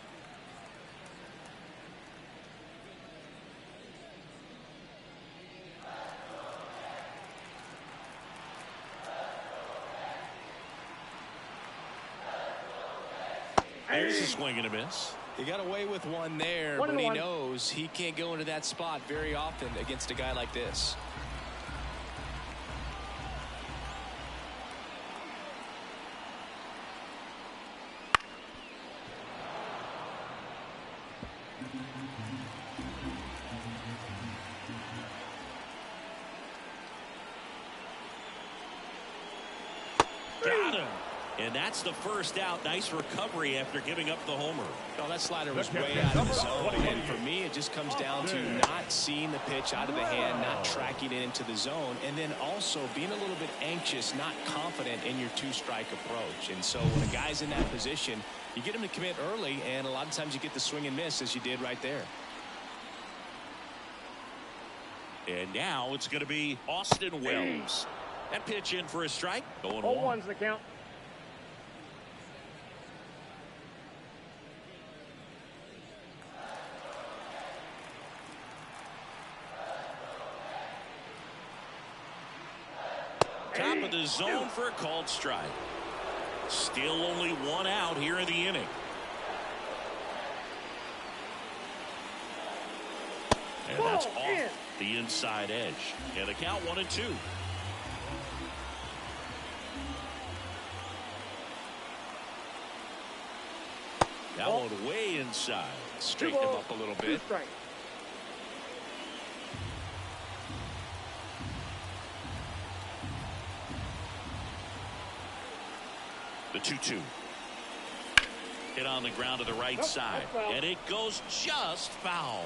There's a swing and a miss. He got away with one there, but he knows he can't go into that spot very often against a guy like this. Got him. And that's the first out. Nice recovery after giving up the homer. Oh, that slider was way out of the zone. And for me, it just comes down to not seeing the pitch out of the hand, not tracking it into the zone, and then also being a little bit anxious, not confident in your two-strike approach. And so when a guy's in that position, you get him to commit early, and a lot of times you get the swing and miss, as you did right there. And now it's going to be Austin Wells. That pitch in for a strike. Going All one. one's the count. Top of the zone for a called strike. Still only one out here in the inning. And that's off the inside edge. And the count 1-2. That one way inside. Straighten him up a little bit. The 2-2. Hit on the ground to the right side. And it goes just foul.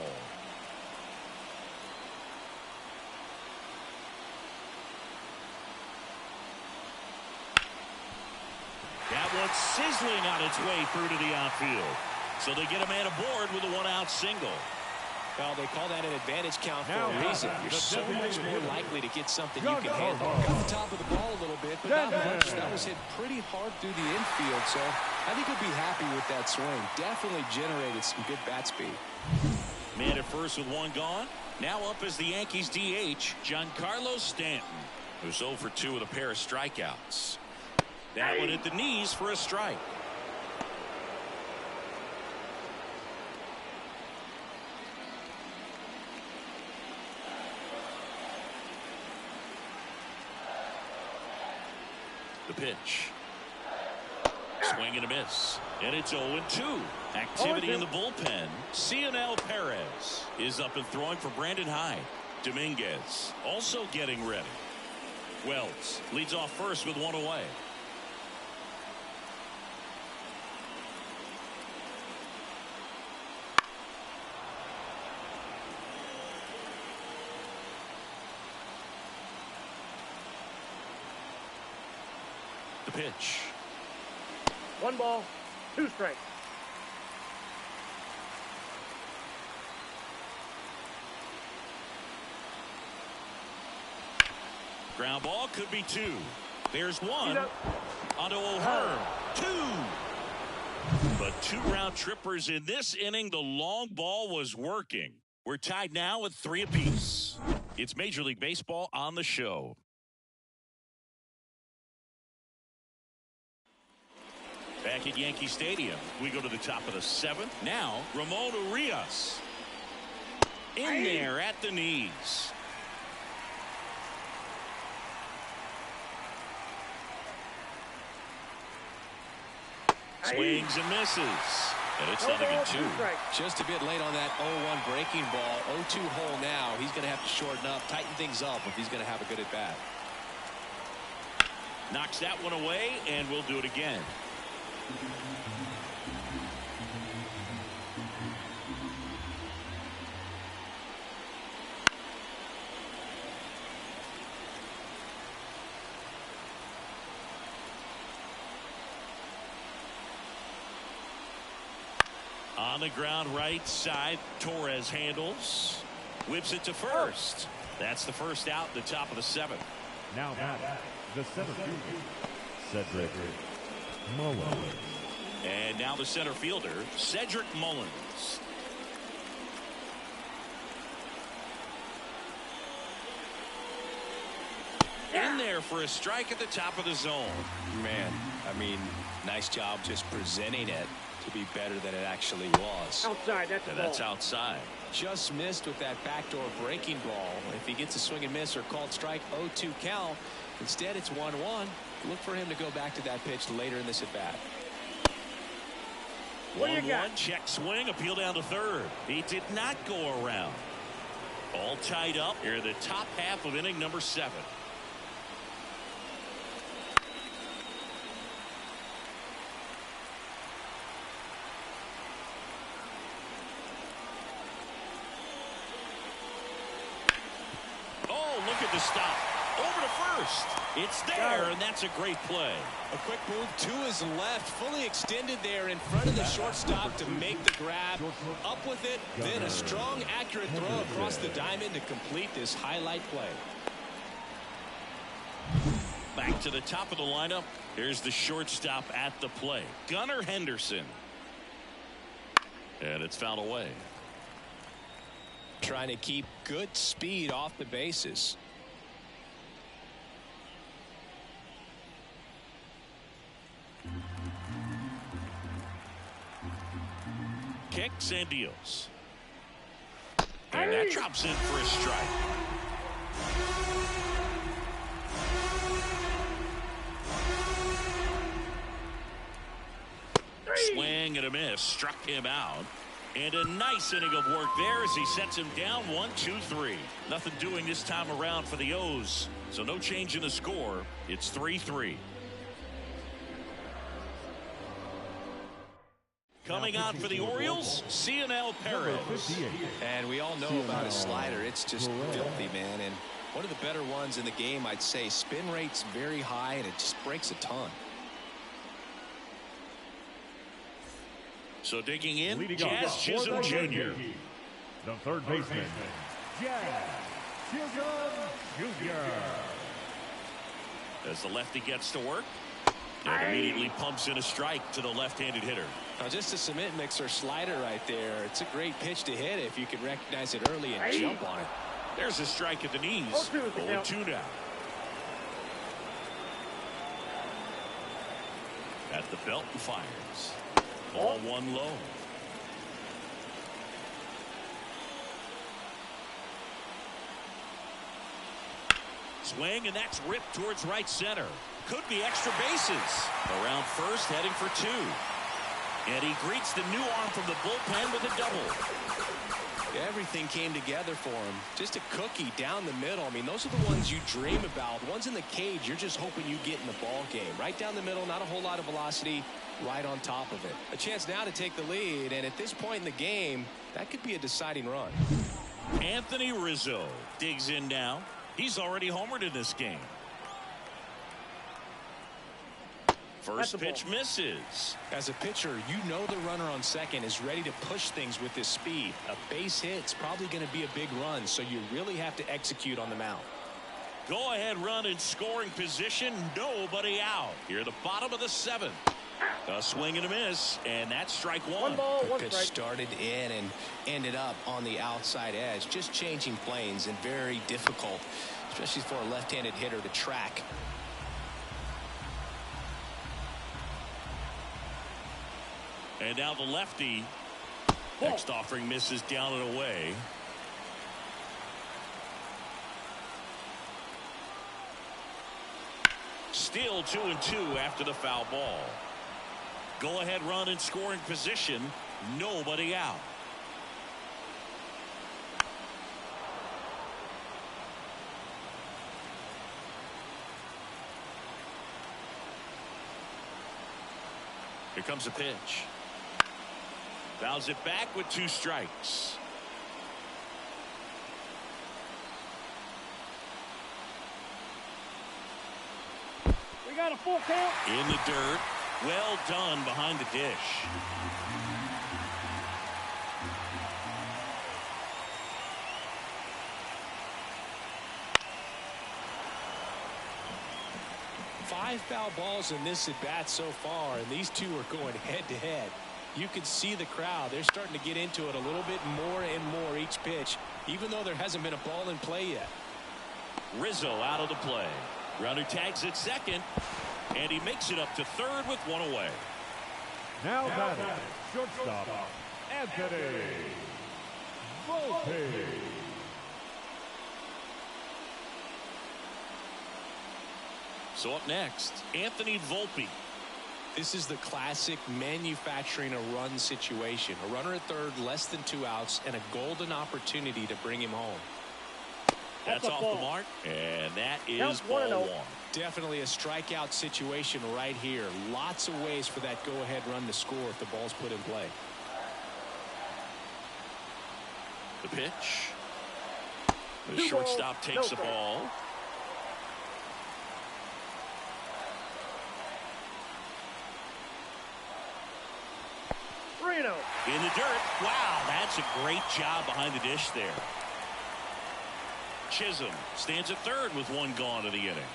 That one it's sizzling on its way through to the outfield. So they get a man aboard with a one-out single. Well, they call that an advantage count for a reason. You're so much more likely to get something you can handle. Got the top of the ball a little bit, but not much. That was hit pretty hard through the infield, so I think he'll be happy with that swing. Definitely generated some good bat speed. Man at first with one gone. Now up as the Yankees DH, Giancarlo Stanton, who's 0 for 2 with a pair of strikeouts. That one hit the knees for a strike. The pitch. Swing and a miss. And it's 0-2. Activity in the bullpen. Cionel Perez is up and throwing for Brandon Hyde. Dominguez also getting ready. Wells leads off first with one away. The pitch. 1 ball, 2 strikes. Ground ball could be 2. There's 1 onto O'Hearn. 2. But 2 round trippers in this inning. The long ball was working. We're tied now with 3 apiece. It's Major League Baseball on the show. Back at Yankee Stadium, we go to the top of the 7th. Now, Ramon Urias in there at the knees. Swings and misses. And it's nothing in 2. Just a bit late on that 0-1 breaking ball. 0-2 hole now. He's going to have to shorten up, tighten things up if he's going to have a good at bat. Knocks that one away, and we'll do it again. On the ground right side, Torres handles, whips it to first. That's the first out, the top of the 7th. Now back, the center fielder, Cedric Mullins. And now the center fielder, Cedric Mullins. In there for a strike at the top of the zone. Man, I mean, nice job just presenting it to be better than it actually was. Outside, that's outside. Just missed with that backdoor breaking ball. If he gets a swing and miss or called strike, 0-2 count. Instead, it's 1-1. Look for him to go back to that pitch later in this at bat. 1-1, check swing, appeal down to third. He did not go around. All tied up here, the top half of inning number 7. Oh, look at the stop. Over to first. It's there, and that's a great play. A quick move to his left, fully extended there in front of the shortstop to make the grab. Up with it, then a strong, accurate throw across the diamond to complete this highlight play. Back to the top of the lineup. Here's the shortstop at the play, Gunnar Henderson. And it's fouled away. Trying to keep good speed off the bases. Kicks and deals. And that drops in for a strike. Swing and a miss. Struck him out. And a nice inning of work there as he sets him down 1-2-3. Nothing doing this time around for the O's. So no change in the score. It's 3-3. Coming on for the Orioles, Cionel Perez. And we all know about his slider. It's just filthy, man. And one of the better ones in the game, I'd say. Spin rate's very high, and it just breaks a ton. So digging in, Leading Jazz off Chisholm for the Jr. Yankees, the third baseman, Jazz Chisholm Jr. As the lefty gets to work, and immediately pumps in a strike to the left-handed hitter. Now just a cement mixer slider right there. It's a great pitch to hit if you can recognize it early and jump on it. There's a strike at the knees. 0-2 now. At the belt and fires. Ball one low. Swing, and that's ripped towards right center. Could be extra bases. Around first, heading for two. And he greets the new arm from the bullpen with a double. Everything came together for him. Just a cookie down the middle. I mean, those are the ones you dream about. The ones in the cage, you're just hoping you get in the ball game. Right down the middle, not a whole lot of velocity, right on top of it. A chance now to take the lead, and at this point in the game, that could be a deciding run. Anthony Rizzo digs in now. He's already homered in this game. First pitch misses. As a pitcher, you know the runner on second is ready to push things with his speed. A base hit's probably going to be a big run, so you really have to execute on the mound. Go ahead run in scoring position. Nobody out. Here at the bottom of the seventh. A swing and a miss, and that's strike one. One ball, one Pitch strike. started in and ended up on the outside edge. Just changing planes and very difficult, especially for a left-handed hitter to track. And now the lefty. Next offering misses down and away. Still 2-2 after the foul ball. Go ahead run in scoring position. Nobody out. Here comes a pitch. Fouls it back with two strikes. We got a full count. In the dirt. Well done behind the dish. Five foul balls in this at bat so far, and these two are going head to head. You can see the crowd. They're starting to get into it a little bit more and more each pitch, even though there hasn't been a ball in play yet. Rizzo out of the play. Runner tags at second, and he makes it up to third with one away. Now batting, shortstop, Anthony Volpe. So up next, Anthony Volpe. This is the classic manufacturing a run situation. A runner at third, less than 2 outs, and a golden opportunity to bring him home. That's off the mark, and that is ball one. Definitely a strikeout situation right here. Lots of ways for that go-ahead run to score if the ball's put in play. The pitch. The shortstop takes the ball. In the dirt. Wow, that's a great job behind the dish there. Chisholm stands at third with one gone to the inning.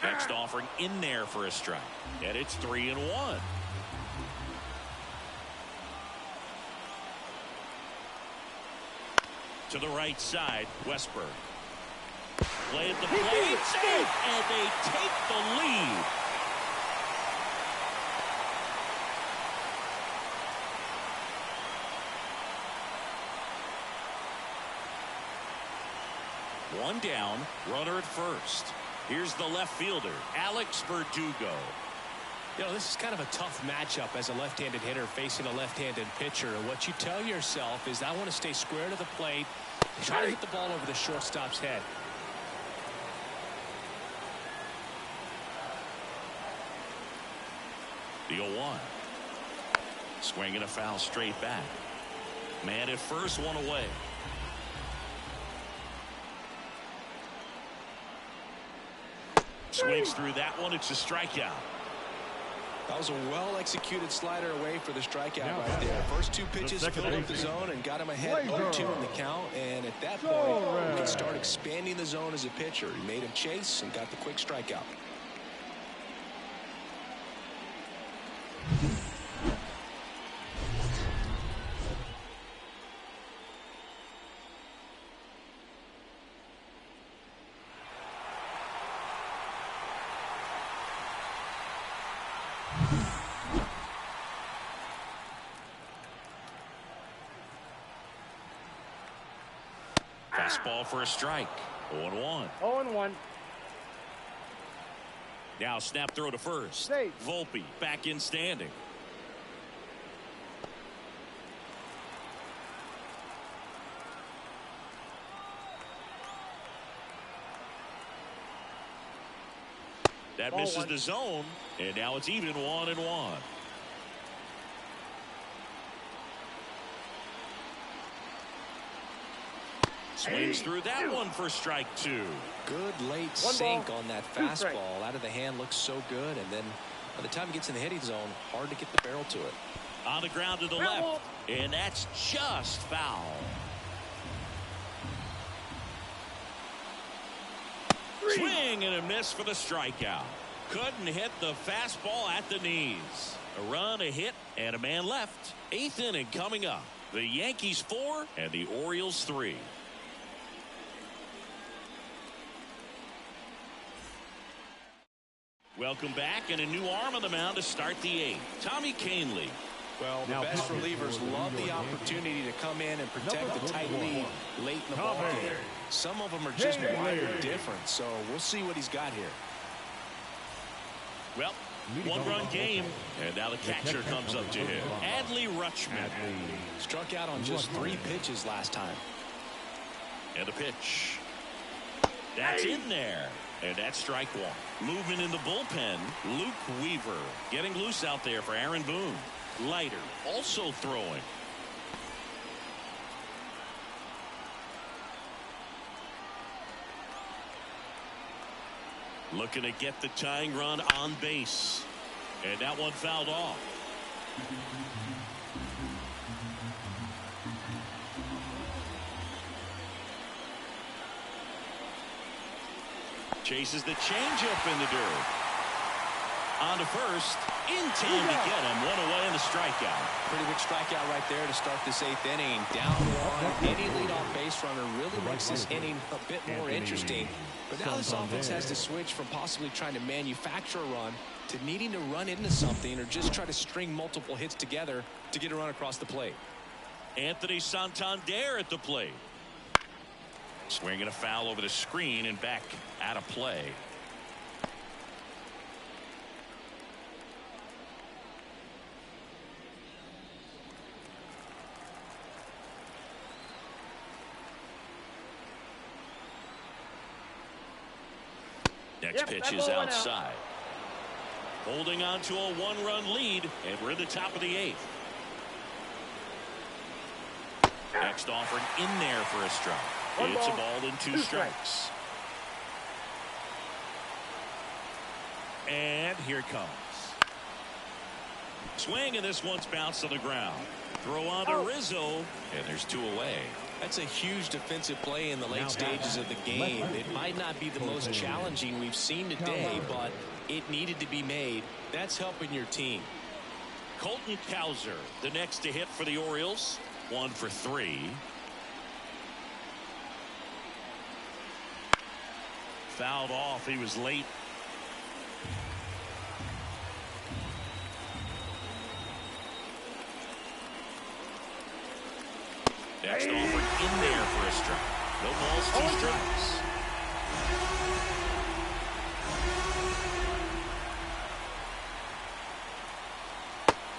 Next offering in there for a strike. And it's 3-1. To the right side, Westberg. Play at the plate, and they take the lead. One down, runner at first. Here's the left fielder, Alex Verdugo. You know, this is kind of a tough matchup as a left-handed hitter facing a left-handed pitcher. And what you tell yourself is, I want to stay square to the plate, try to hit the ball over the shortstop's head. The 0-1. Swinging a foul straight back. Man at first, one away. Swings through that one. It's a strikeout. That was a well-executed slider away for the strikeout right there. First two pitches filled up the zone and got him ahead 0-2 in the count. And at that point, you can start expanding the zone as a pitcher. He made him chase and got the quick strikeout. Fastball for a strike. 0-1. 0-1. Now snap throw to first. Safe. Volpe back in standing. That misses the zone, and now it's even 1-1. Swings through that one for strike 2. Good late sink on that fastball. Out of the hand, looks so good, and then by the time he gets in the hitting zone, hard to get the barrel to it. On the ground to the left, and that's just foul. Swing and a miss for the strikeout. Couldn't hit the fastball at the knees. A run, a hit, and a man left. 8th inning coming up. The Yankees 4 and the Orioles 3. Welcome back, and a new arm on the mound to start the 8th. Tommy Canley. Well, the best relievers love the opportunity to come in and protect the tight lead late in the ball game. Some of them are just wired different, so we'll see what he's got here. Well, one-run game, and now the catcher comes up to him. Adley Rutschman. Struck out on just 3 pitches last time. And the pitch. That's in there. And that's strike 1. Movement in the bullpen. Luke Weaver getting loose out there for Aaron Boone. Leiter also throwing. Looking to get the tying run on base. And that one fouled off. Chases the changeup in the dirt. On to first. In time to get him. 1 away in the strikeout. Pretty big strikeout right there to start this 8th inning. Down 1. Any leadoff base runner really makes this inning a bit more interesting. But now this offense has to switch from possibly trying to manufacture a run to needing to run into something or just try to string multiple hits together to get a run across the plate. Anthony Santander at the plate. Swinging a foul over the screen and back out of play. Next pitch is outside. Holding on to a 1-run lead, and we're in the top of the 8th. Next offering in there for a strike. It's a ball and 2 strikes. And here it comes. Swing, and this one's bounced on the ground. Throw on to Rizzo, and there's 2 away. That's a huge defensive play in the late stages of the game. It might not be the most challenging we've seen today, but it needed to be made. That's helping your team. Colton Cowser, the next to hit for the Orioles. 1 for 3. Fouled off. He was late. Next offer in there for a strike. No balls, 2 strikes.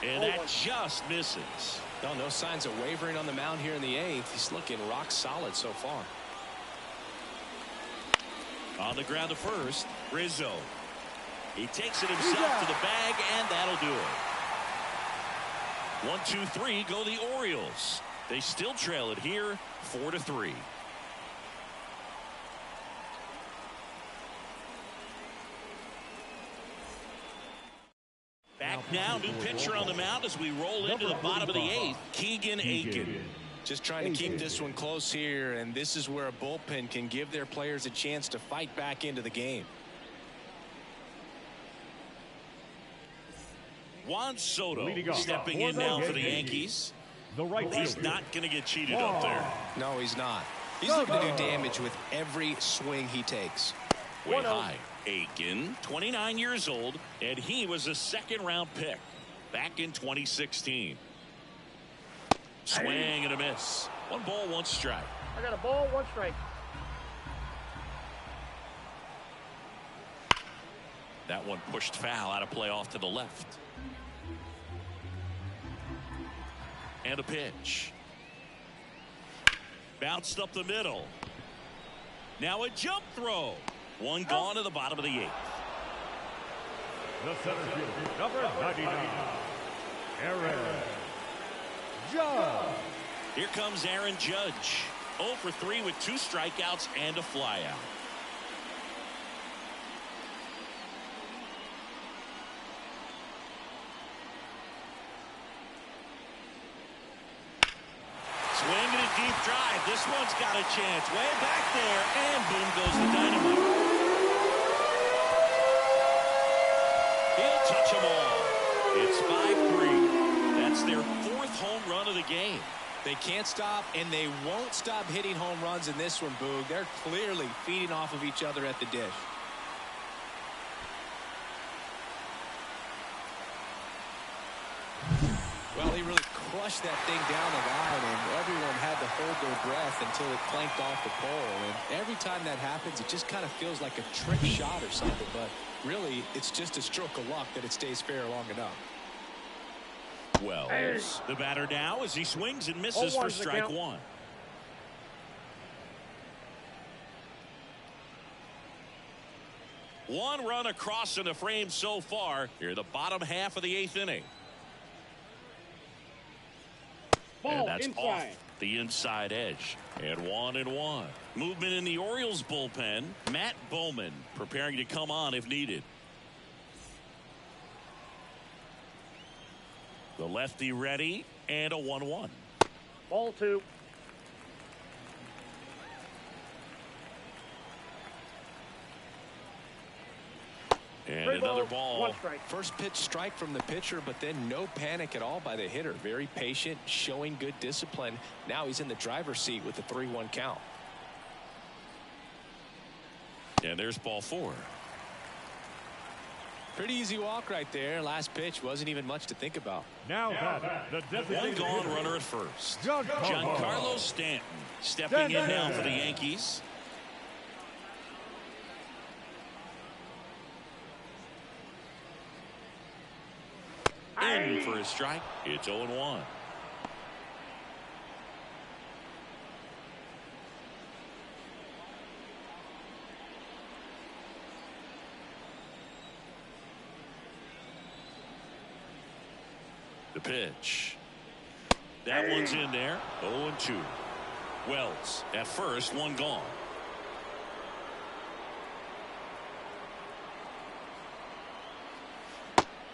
And that just misses. No signs of wavering on the mound here in the 8th. He's looking rock solid so far. On the ground to first, Rizzo. He takes it himself to the bag, and that'll do it. 1, 2, 3 go the Orioles. They still trail it here, 4-3. Back now. New pitcher on the mound as we roll into the bottom of the 8th. Keegan Aiken. Just trying to keep this one close here, and this is where a bullpen can give their players a chance to fight back into the game. Juan Soto stepping in now for the Yankees. He's not going to get cheated up there. No, he's not. He's looking to do damage with every swing he takes. Way high. Aiken, 29 years old, and he was a second-round pick back in 2016. Swing and a miss. 1 ball, 1 strike. I got a ball, 1 strike. That one pushed foul, out of play off to the left. And a pitch. Bounced up the middle. Now a jump throw. 1 gone to the bottom of the 8th. The center fielder, number 99, Aaron Judge. Here comes Aaron Judge. 0 for 3 with 2 strikeouts and a flyout. Swing and a deep drive. This one's got a chance. Way back there, and boom goes the dynamite. He'll touch them all. It's 5-3. That's their 4th home run of the game. They can't stop, and they won't stop hitting home runs in this one, Boog. They're clearly feeding off of each other at the dish. Well, he really crushed that thing down the line, and everyone had to hold their breath until it clanked off the pole. And every time that happens, it just kind of feels like a trick shot or something. But really, it's just a stroke of luck that it stays fair long enough. Wells, the batter now as he swings and misses for strike 1. One run across in the frame so far. Here, the bottom half of the 8th inning. And that's off the inside edge. And 1-1. Movement in the Orioles bullpen. Matt Bowman preparing to come on if needed. The lefty ready, and a 1-1. Ball 2. And another ball. 1 strike. First pitch strike from the pitcher, but then no panic at all by the hitter. Very patient, showing good discipline. Now he's in the driver's seat with the 3-1 count. And there's ball 4. Pretty easy walk right there. Last pitch wasn't even much to think about. Now the One gone runner at first. Giancarlo Stanton stepping in now for the Yankees. In for a strike. It's 0-1. The pitch. That one's in there. 0-2. Wells at first, 1 gone.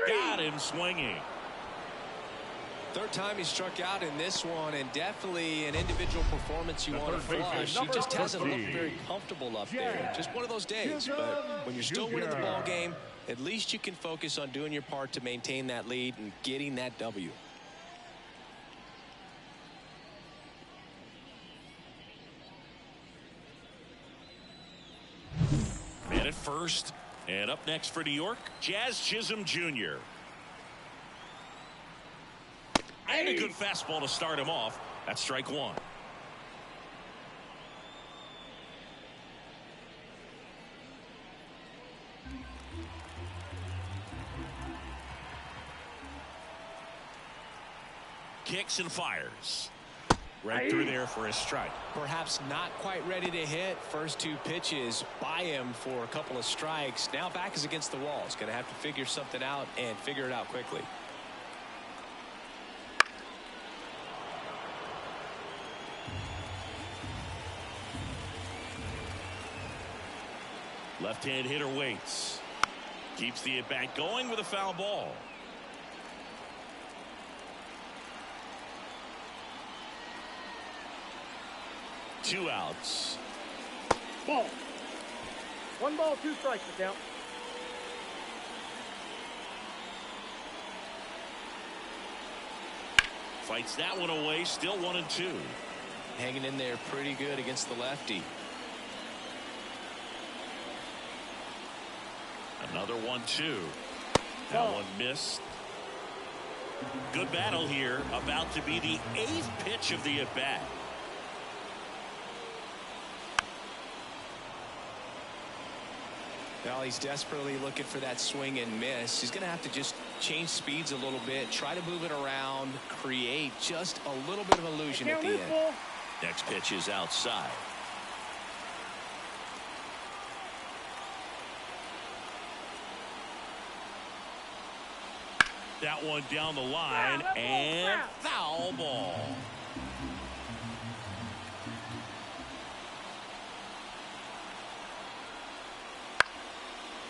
Got him swinging. Third time he struck out in this one, and definitely an individual performance you want to flush. He just hasn't looked very comfortable up there. Just one of those days. But when you're still winning the ball game, at least you can focus on doing your part to maintain that lead and getting that W. Man at first. And up next for New York, Jazz Chisholm Jr. And a good fastball to start him off. That's strike 1. Kicks and fires. Right through there for a strike. Perhaps not quite ready to hit. First 2 pitches by him for a couple of strikes. Now back is against the wall. He's going to have to figure something out and figure it out quickly. Left-hand hitter waits. Keeps the at-bat going with a foul ball. 2 outs. Ball. 1 ball, 2 strikes to count. Fights that one away. Still 1-2. Hanging in there pretty good against the lefty. Another 1-2. That one missed. Good battle here. About to be the 8th pitch of the at-bat. Well, he's desperately looking for that swing and miss. He's going to have to just change speeds a little bit, try to move it around, create just a little bit of illusion at the end. Next pitch is outside. That one down the line and foul ball.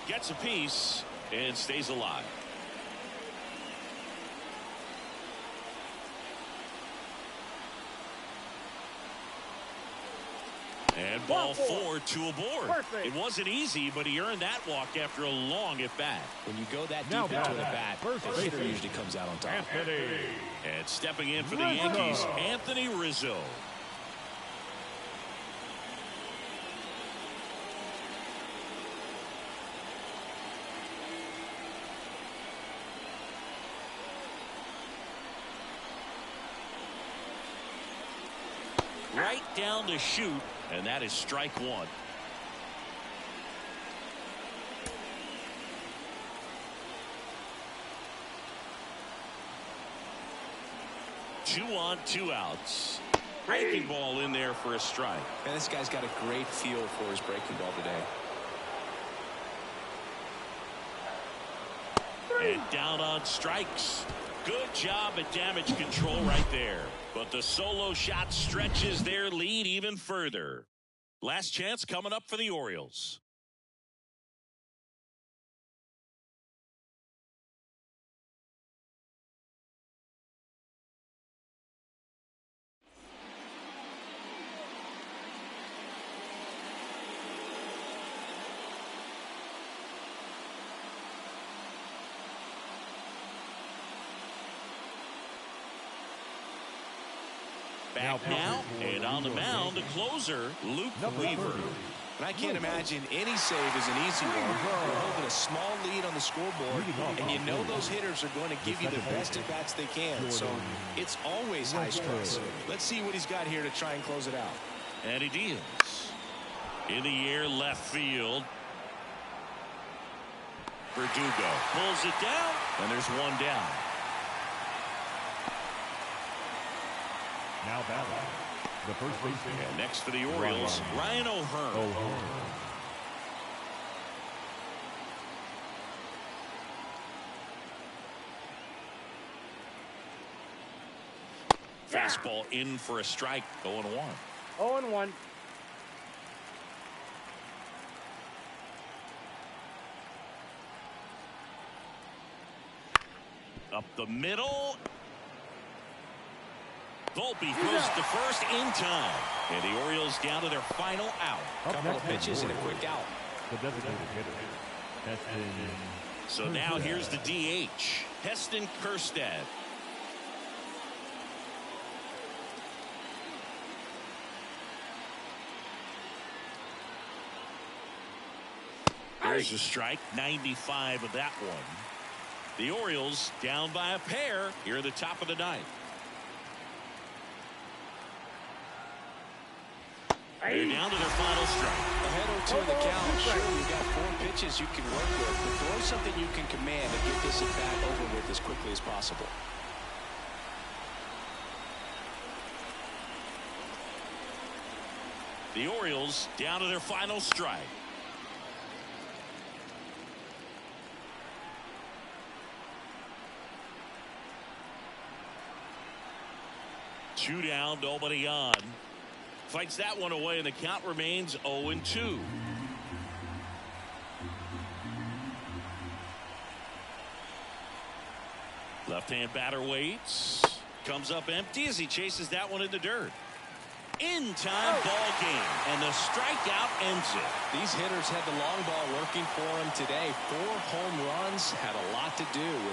Gets a piece and stays alive. And ball 4 to a board. It wasn't easy, but he earned that walk after a long at bat. When you go that deep into an at bat, the hitter usually comes out on top. And stepping in for the Yankees, Anthony Rizzo. Right down the chute, and that is strike 1. Two on, 2 outs. Breaking ball in there for a strike. Man, this guy's got a great feel for his breaking ball today. And down on strikes. Good job at damage control right there. But the solo shot stretches their lead even further. Last chance coming up for the Orioles. Back now, and on the mound, the closer, Luke Weaver. And I can't imagine any save is an easy one. You're holding a small lead on the scoreboard, and you know those hitters are going to give you the best at-bats they can. So it's always high stress. Let's see what he's got here to try and close it out. And he deals. In the air, left field. Verdugo pulls it down, and there's one down. Now batting, the first baseman. And next for the Orioles, Ryan O'Hearn. Fastball in for a strike, 0-1. 0-1. Up the middle. Volpe throws to first in time. And the Orioles down to their final out. Couple of pitches and a quick out. The designated hitter. So now here's the DH, Heston Kjerstad. There's a strike, 95 of that one. The Orioles down by a pair here at the top of the 9th. They're down to their final strike. Ahead or 2 in the count. Sure, you've got 4 pitches you can work with, but throw something you can command and get this at bat over with as quickly as possible. The Orioles down to their final strike. Two down, nobody on. Fights that one away, and the count remains 0-2. Left-hand batter waits. Comes up empty as he chases that one in the dirt. In-time ball game, and the strikeout ends it. These hitters had the long ball working for them today. 4 home runs had a lot to do with